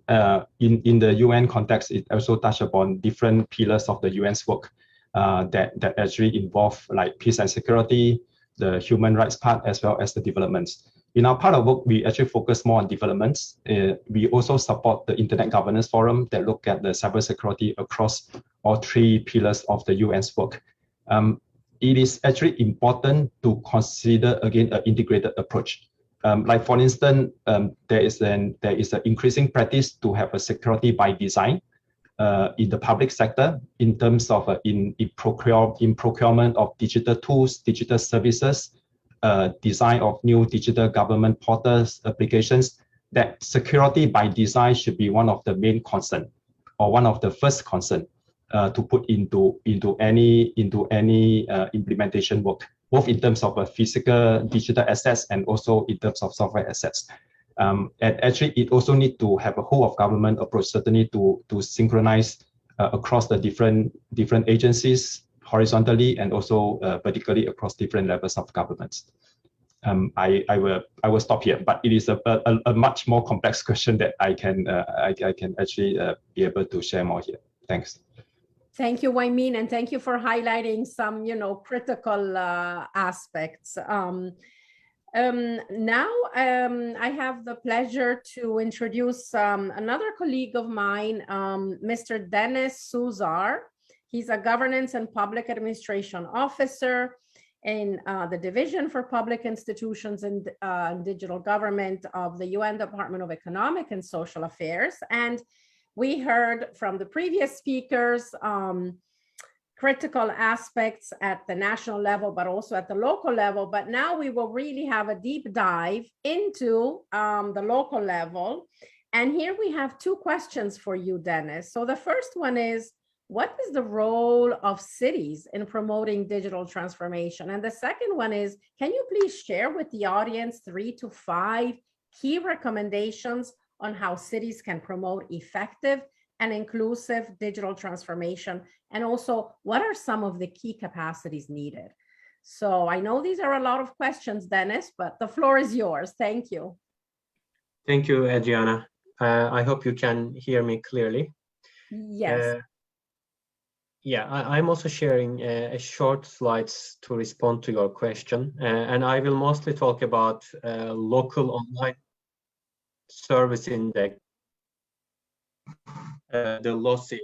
in the UN context, it also touched upon different pillars of the UN's work that actually involve like peace and security, the human rights part, as well as the developments. In our part of work, we actually focus more on developments. We also support the Internet Governance Forum that look at the cybersecurity across all three pillars of the UN's work. It is actually important to consider again an integrated approach. Like for instance, there is an increasing practice to have a security by design in the public sector in terms of in procurement of digital tools, digital services, design of new digital government portals, applications. That security by design should be one of the main concern or one of the first concern to put into any implementation work, both in terms of physical digital assets and also in terms of software assets. And actually, it also need to have a whole of government approach, certainly to synchronize across the different agencies horizontally and also vertically across different levels of governments. I will stop here, but it is a much more complex question that I can actually be able to share more here. Thanks. Thank you, Wai Min, and thank you for highlighting some, critical aspects. Now, I have the pleasure to introduce another colleague of mine, Mr. Dennis Suzar. He's a Governance and Public Administration Officer in the Division for Public Institutions and Digital Government of the UN Department of Economic and Social Affairs. And we heard from the previous speakers critical aspects at the national level, but also at the local level. But now we will really have a deep dive into the local level. And here we have two questions for you, Dennis. So the first one is, what is the role of cities in promoting digital transformation? And the second one is, can you please share with the audience 3 to 5 key recommendations on how cities can promote effective and inclusive digital transformation? And also, what are some of the key capacities needed? So I know these are a lot of questions, Dennis, but the floor is yours. Thank you. Thank you, Adriana. I hope you can hear me clearly. Yes. Yeah, I'm also sharing a short slides to respond to your question, and I will mostly talk about local online service index, the LOSI.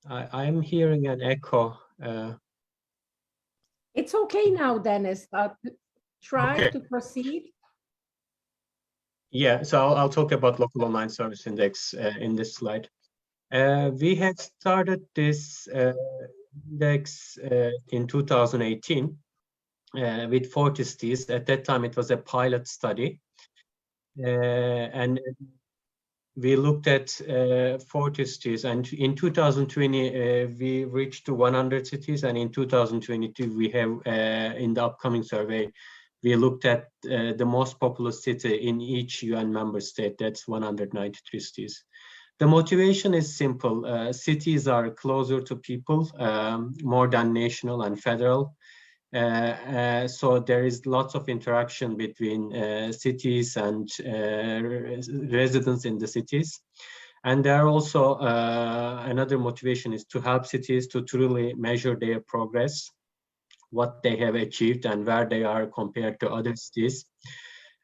I'm hearing an echo. It's okay now, Dennis. Try Okay. to proceed. Yeah, so I'll talk about local online service index in this slide. We had started this index in 2018 with 40 cities. At that time, it was a pilot study. And we looked at 40 cities, and in 2020 we reached to 100 cities, and in 2022 we have in the upcoming survey we looked at the most populous city in each UN member state. That's 193 cities. The motivation is simple. Cities are closer to people, more than national and federal. So there is lots of interaction between cities and residents in the cities. And there are also another motivation is to help cities to truly measure their progress, what they have achieved and where they are compared to other cities.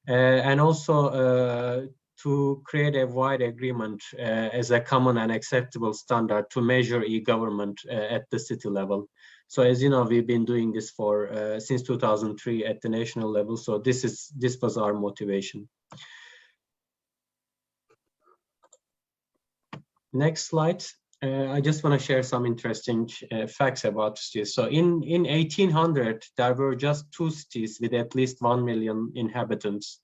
And also to create a wide agreement as a common and acceptable standard to measure e-government at the city level. So as you know, we've been doing this for since 2003 at the national level. So this was our motivation. Next slide. I just want to share some interesting facts about cities. So in 1800, there were just 2 cities with at least 1 million inhabitants.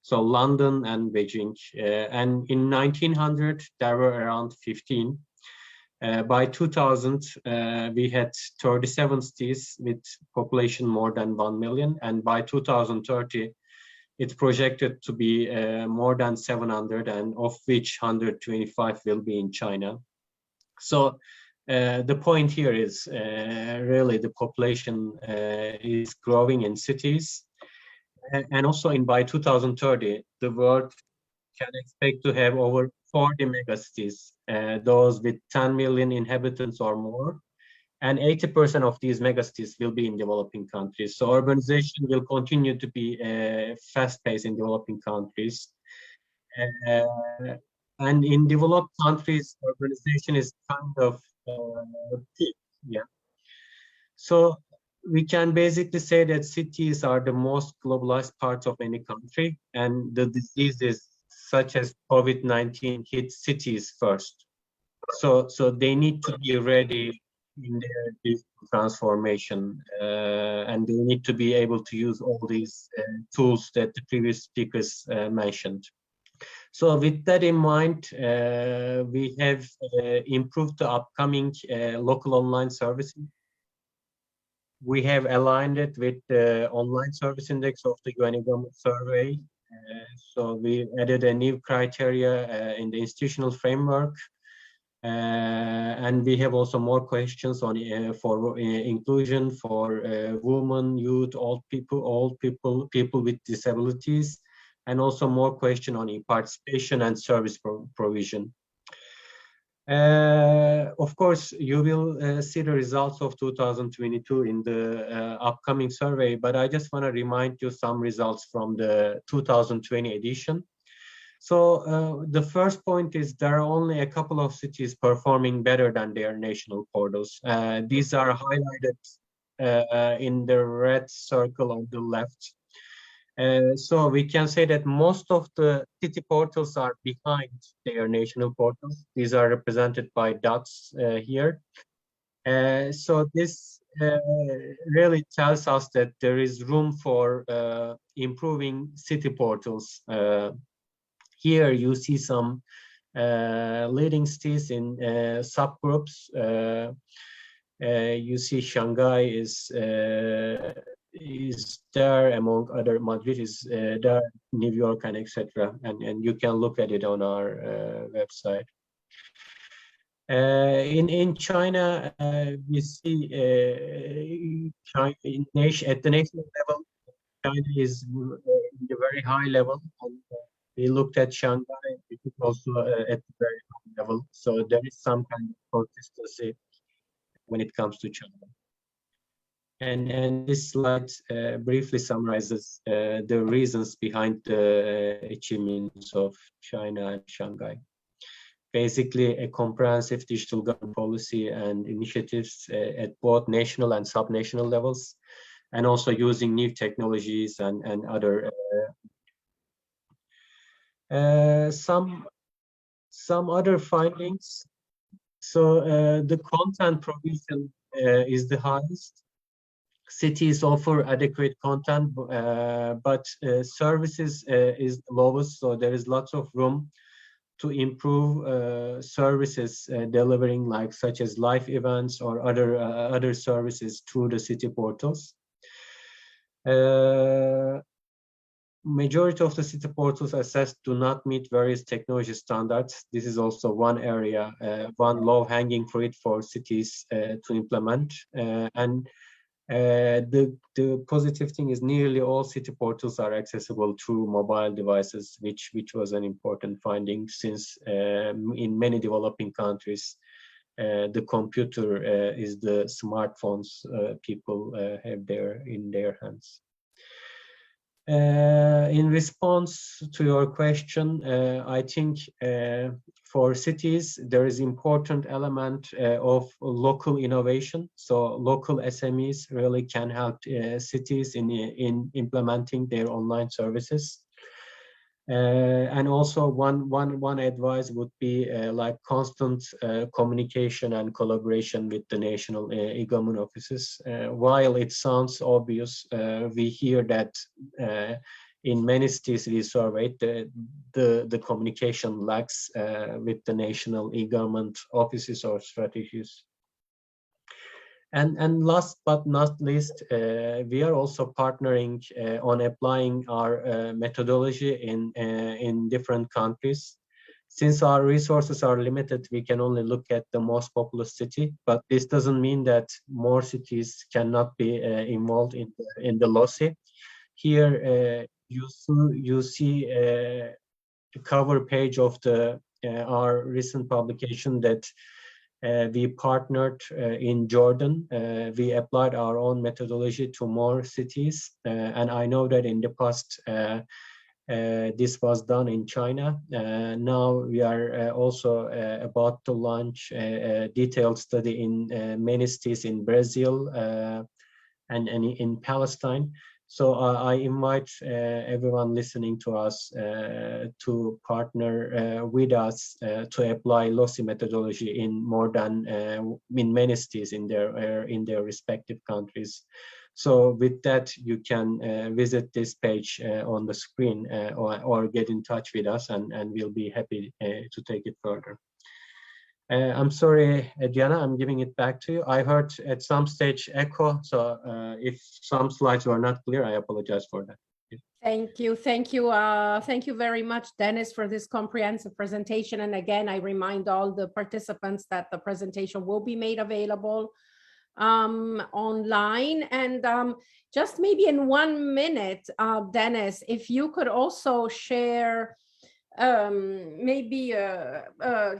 So London and Beijing. And in 1900, there were around 15. By 2000, we had 37 cities with population more than 1 million. And by 2030, it's projected to be more than 700, and of which 125 will be in China. So the point here is really the population is growing in cities. And also by 2030, the world can expect to have over 40 megacities, those with 10 million inhabitants or more. And 80% of these megacities will be in developing countries. So urbanization will continue to be fast-paced in developing countries. And in developed countries, urbanization is kind of peak. Yeah. So we can basically say that cities are the most globalized parts of any country, and the diseases such as COVID-19 hit cities first. So they need to be ready in their digital transformation, and they need to be able to use all these tools that the previous speakers mentioned. So with that in mind, we have improved the upcoming local online services. We have aligned it with the online service index of the UN government survey. So we added a new criteria in the institutional framework. And we have also more questions on for inclusion for women, youth, old people with disabilities, and also more question on participation and service provision. Of course, you will see the results of 2022 in the upcoming survey, but I just want to remind you some results from the 2020 edition. So the first point is there are only a couple of cities performing better than their national portals. These are highlighted in the red circle on the left. So we can say that most of the city portals are behind their national portals. These are represented by dots here. So this really tells us that there is room for improving city portals. Here you see some leading cities in subgroups. You see Shanghai is there, among other. Madrid is there, New York, and etc. And you can look at it on our website. In China, we see China, at the national level, China is in a very high level. And we looked at Shanghai, it is also at the very high level. So there is some kind of consistency when it comes to China. And this slide briefly summarizes the reasons behind the achievements of China and Shanghai. Basically, a comprehensive digital government policy and initiatives at both national and subnational levels, and also using new technologies and other some other findings. So the content provision is the highest. Cities offer adequate content, but services is lowest. So there is lots of room to improve services delivering, like such as live events or other services through the city portals. Majority of the city portals assessed do not meet various technology standards. This is also one area, one low-hanging fruit for cities to implement. And the positive thing is nearly all city portals are accessible through mobile devices, which was an important finding, since in many developing countries, the computer is the smartphones people have in their hands. In response to your question, I think for cities, there is important element of local innovation. So local SMEs really can help cities in implementing their online services. And also one advice would be like constant communication and collaboration with the national e-government offices. While it sounds obvious, we hear that in many cities we surveyed, the communication lacks with the national e-government offices or strategies. And last but not least, we are also partnering on applying our methodology in different countries. Since our resources are limited, we can only look at the most populous city, but this doesn't mean that more cities cannot be involved in the LOSI. Here you see the cover page of our recent publication that we partnered in Jordan. We applied our own methodology to more cities. And I know that in the past, this was done in China. Now we are also about to launch a detailed study in many cities in Brazil and in Palestine. So I invite everyone listening to us to partner with us to apply LOSI methodology in more than in many cities in their respective countries. So with that, you can visit this page on the screen or get in touch with us, and we'll be happy to take it further. I'm sorry, Diana, I'm giving it back to you. I heard at some stage echo, so if some slides were not clear, I apologize for that. Thank you. Thank you very much, Dennis, for this comprehensive presentation. And again, I remind all the participants that the presentation will be made available online. And just maybe in 1 minute, Dennis, if you could also share maybe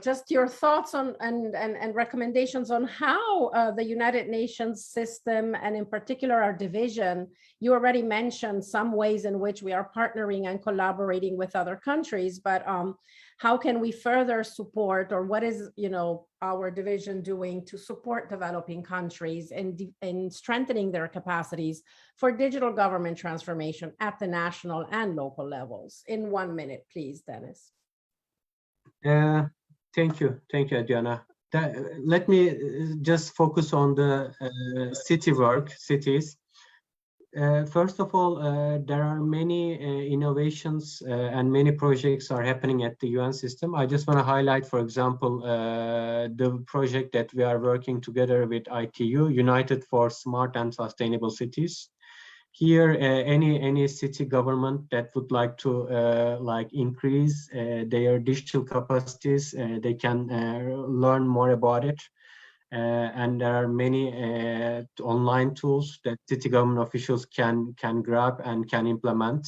just your thoughts on and recommendations on how the United Nations system, and in particular our division, you already mentioned some ways in which we are partnering and collaborating with other countries, but how can we further support, or what is our division doing to support developing countries in strengthening their capacities for digital government transformation at the national and local levels? In 1 minute, please, Dennis. Thank you, Diana. Let me just focus on the cities. First of all, there are many innovations and many projects are happening at the UN system. I just want to highlight, for example, the project that we are working together with ITU, United for Smart and Sustainable Cities. Here, any city government that would like to increase their digital capacities, they can learn more about it. And there are many online tools that city government officials can grab and can implement.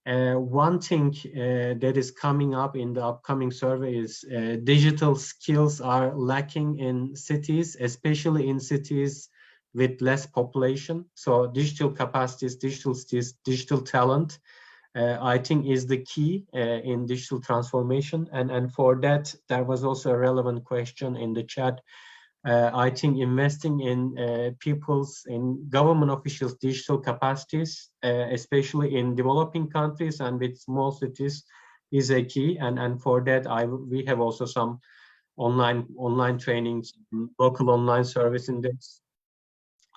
One thing that is coming up in the upcoming survey is digital skills are lacking in cities, especially in cities with less population. So digital capacities, digital skills, digital talent, I think is the key in digital transformation. And for that, there was also a relevant question in the chat. I think investing in people's, in government officials' digital capacities, especially in developing countries and with small cities, is a key. And for that, we have also some online trainings, local online service index.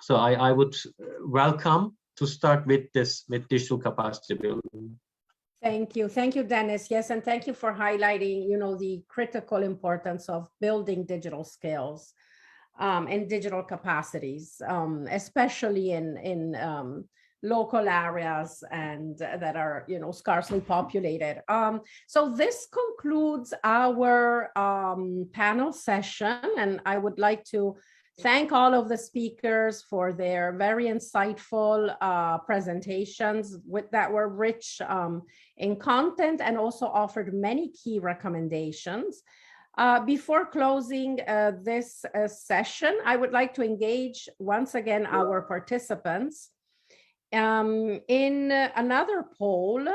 So I would welcome to start with this, with digital capacity building. Thank you, Dennis. Yes, and thank you for highlighting, the critical importance of building digital skills and digital capacities, especially in local areas and that are, sparsely populated. So this concludes our panel session, and I would like to thank all of the speakers for their very insightful presentations that were rich in content and also offered many key recommendations. Before closing this session, I would like to engage once again our participants in another poll.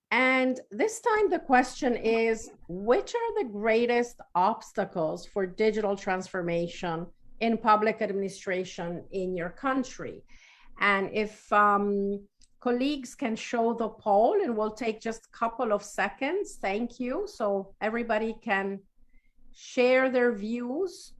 And this time the question is, which are the greatest obstacles for digital transformation in public administration in your country? And if colleagues can show the poll, and we'll take just a couple of seconds. Thank you. So everybody can share their views.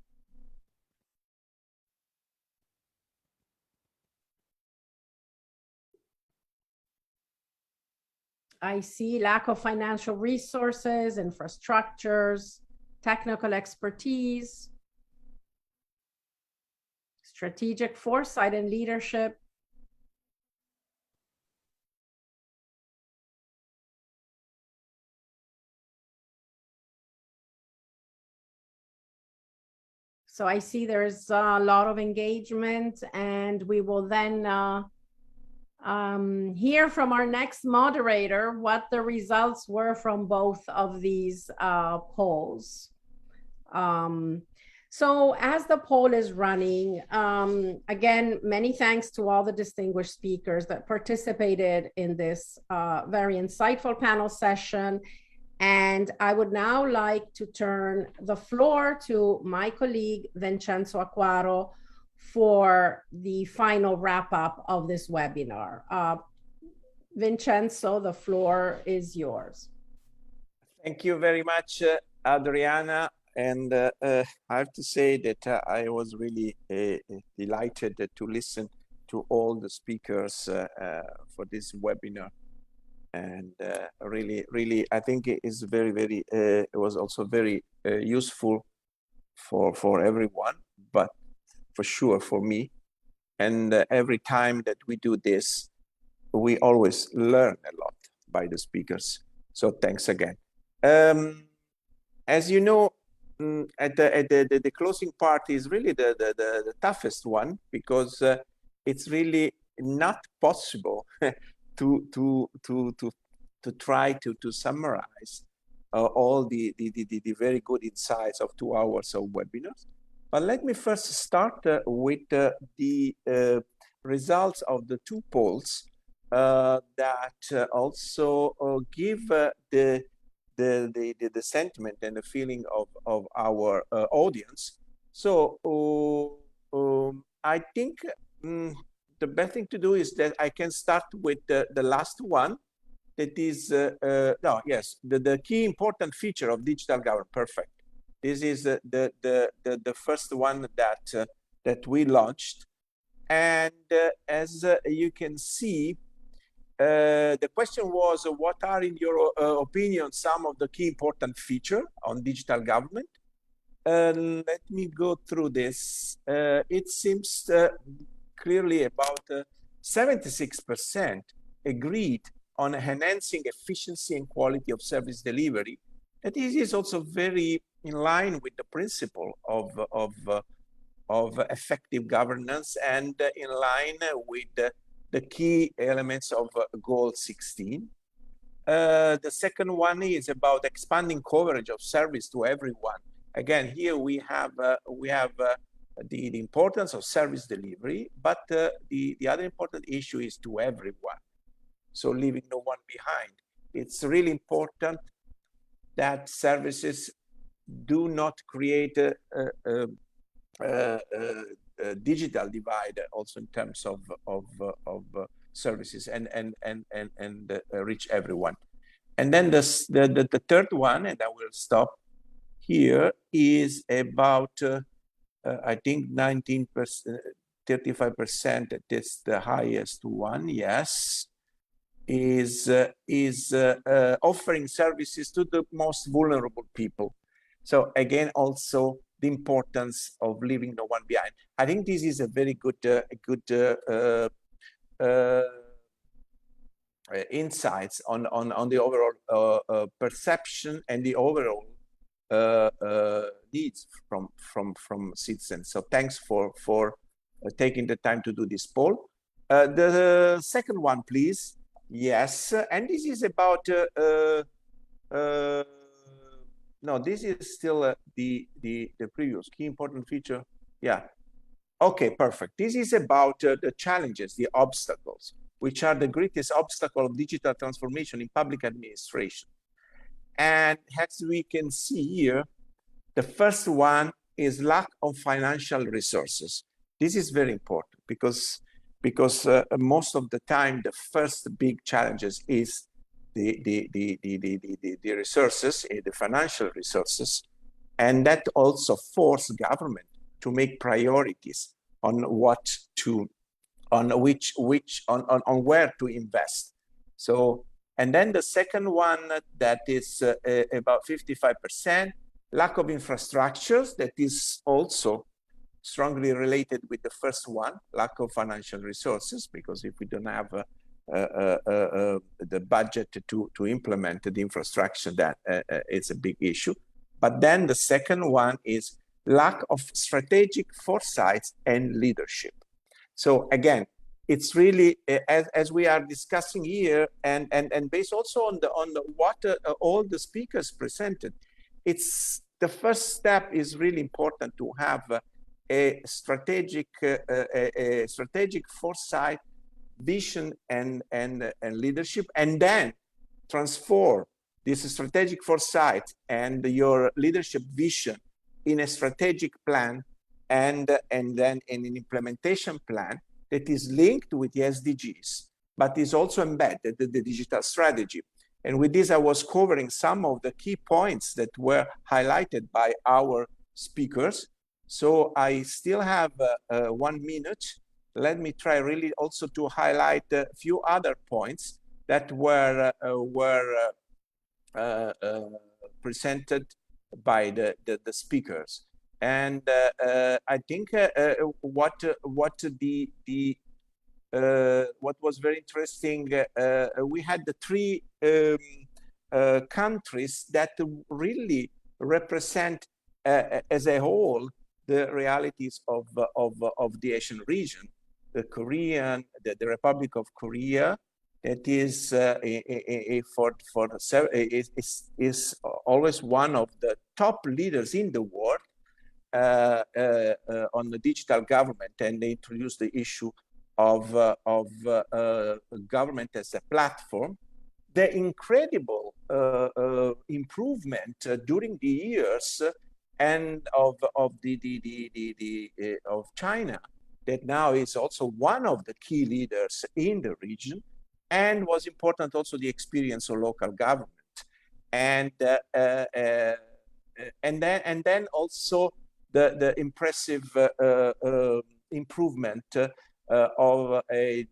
I see lack of financial resources, infrastructures, technical expertise, strategic foresight and leadership. So I see there's a lot of engagement, and we will then hear from our next moderator what the results were from both of these polls. So as the poll is running, again, many thanks to all the distinguished speakers that participated in this very insightful panel session. And I would now like to turn the floor to my colleague, Vincenzo Acquaro, for the final wrap up of this webinar. Vincenzo, the floor is yours. Thank you very much, Adriana. And I have to say that I was really delighted to listen to all the speakers for this webinar. And really, I think it is very, it was also very useful for everyone, but for sure for me. And every time that we do this, we always learn a lot by the speakers. So thanks again. As you know, at the closing part is really the toughest one, because it's really not possible to try to summarize all the very good insights of 2 hours of webinars. But let me first start with the results of the 2 polls that also give the sentiment and the feeling of our audience. So I think the best thing to do is that I can start with the last one. That is, the key important feature of digital government. Perfect. This is the first one that we launched. And as you can see, the question was, what are, in your opinion, some of the key important features on digital government? Let me go through this. It seems clearly about 76% agreed on enhancing efficiency and quality of service delivery. That is also very in line with the principle of effective governance, and in line with the key elements of goal 16. The second one is about expanding coverage of service to everyone. Again, here we have the importance of service delivery, but the other important issue is to everyone. So leaving no one behind. It's really important that services do not create a digital divide, also in terms of services, and reach everyone. And then the third one, and I will stop here, is about I think 19%, 35%. That is the highest one. Yes, is offering services to the most vulnerable people. So again, also the importance of leaving no one behind. I think this is a very good insights on the overall perception and the overall needs from citizens. So thanks for taking the time to do this poll. The second one, please. Yes, and this is about no, this is still the previous key important feature. Yeah. Okay, perfect. This is about the challenges, the obstacles, which are the greatest obstacle of digital transformation in public administration. And as we can see here, the first one is lack of financial resources. This is very important because most of the time the first big challenges is the resources, the financial resources, and that also force government to make priorities on what to, on where to invest. So, and then the second one that is about 55%, lack of infrastructures, that is also strongly related with the first one, lack of financial resources, because if we don't have the budget to implement the infrastructure, that it's a big issue. But then the second one is lack of strategic foresight and leadership. So again, it's really, as we are discussing here, and based also on the what all the speakers presented, it's the first step is really important to have a strategic foresight, vision, and leadership, and then transform this strategic foresight and your leadership vision in a strategic plan, and then in an implementation plan that is linked with the SDGs, but is also embedded in the digital strategy. And with this, I was covering some of the key points that were highlighted by our speakers. So I still have 1 minute. Let me try really also to highlight a few other points that were presented by the speakers. And I think what was very interesting, we had the 3 countries that really represent as a whole the realities of the Asian region. The Republic of Korea, that is is always one of the top leaders in the world on the digital government, and they introduced the issue of government as a platform. The incredible improvement during the years and of China, that now is also one of the key leaders in the region, and was important also the experience of local government, and then also the impressive improvement of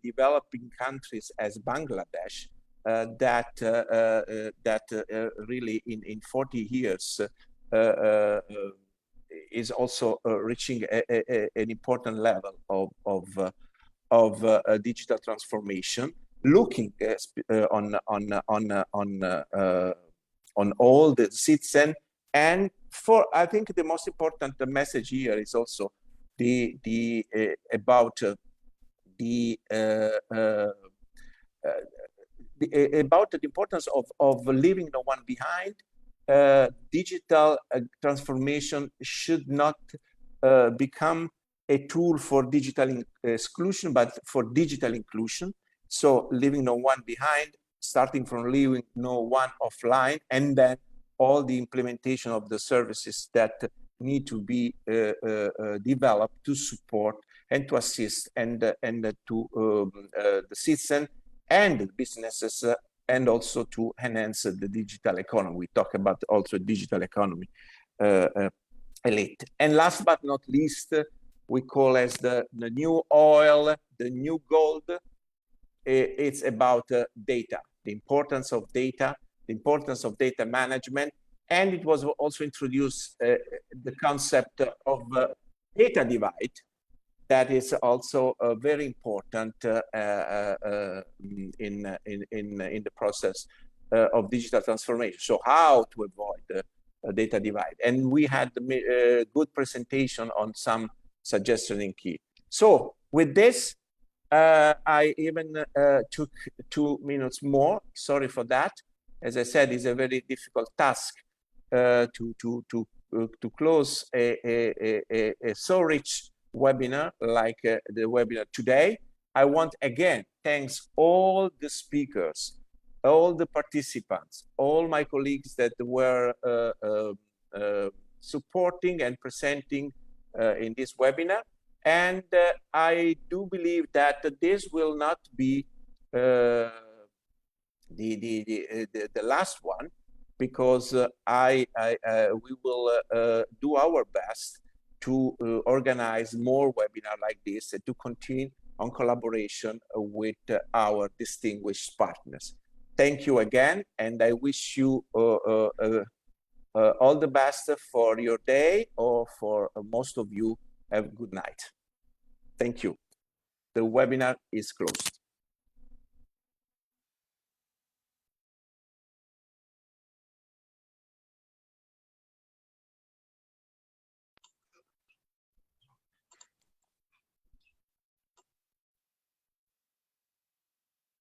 developing countries as Bangladesh, that really in 40 years is also reaching an important level of digital transformation, looking on all the citizens. And for, I think the most important message here is also about about the importance of leaving no one behind. Digital transformation should not become a tool for digital exclusion, but for digital inclusion. So leaving no one behind, starting from leaving no one offline, and then all the implementation of the services that need to be developed to support and to assist and to the citizen and the businesses and also to enhance the digital economy. We talk about also digital economy elite. And last but not least, we call as the new oil, the new gold. It's about data, the importance of data, the importance of data management. And it was also introduced the concept of data divide. That is also very important in the process of digital transformation. So how to avoid data divide. And we had a good presentation on some suggestions in key. So with this, I even took 2 minutes more. Sorry for that. As I said, it's a very difficult task to close a so rich webinar like the webinar today. I want again thanks all the speakers, all the participants, all my colleagues that were supporting and presenting in this webinar. And I do believe that this will not be the last one, because we will do our best to organize more webinars like this and to continue on collaboration with our distinguished partners. Thank you again, and I wish you all the best for your day, or for most of you, have a good night. Thank you. The webinar is closed.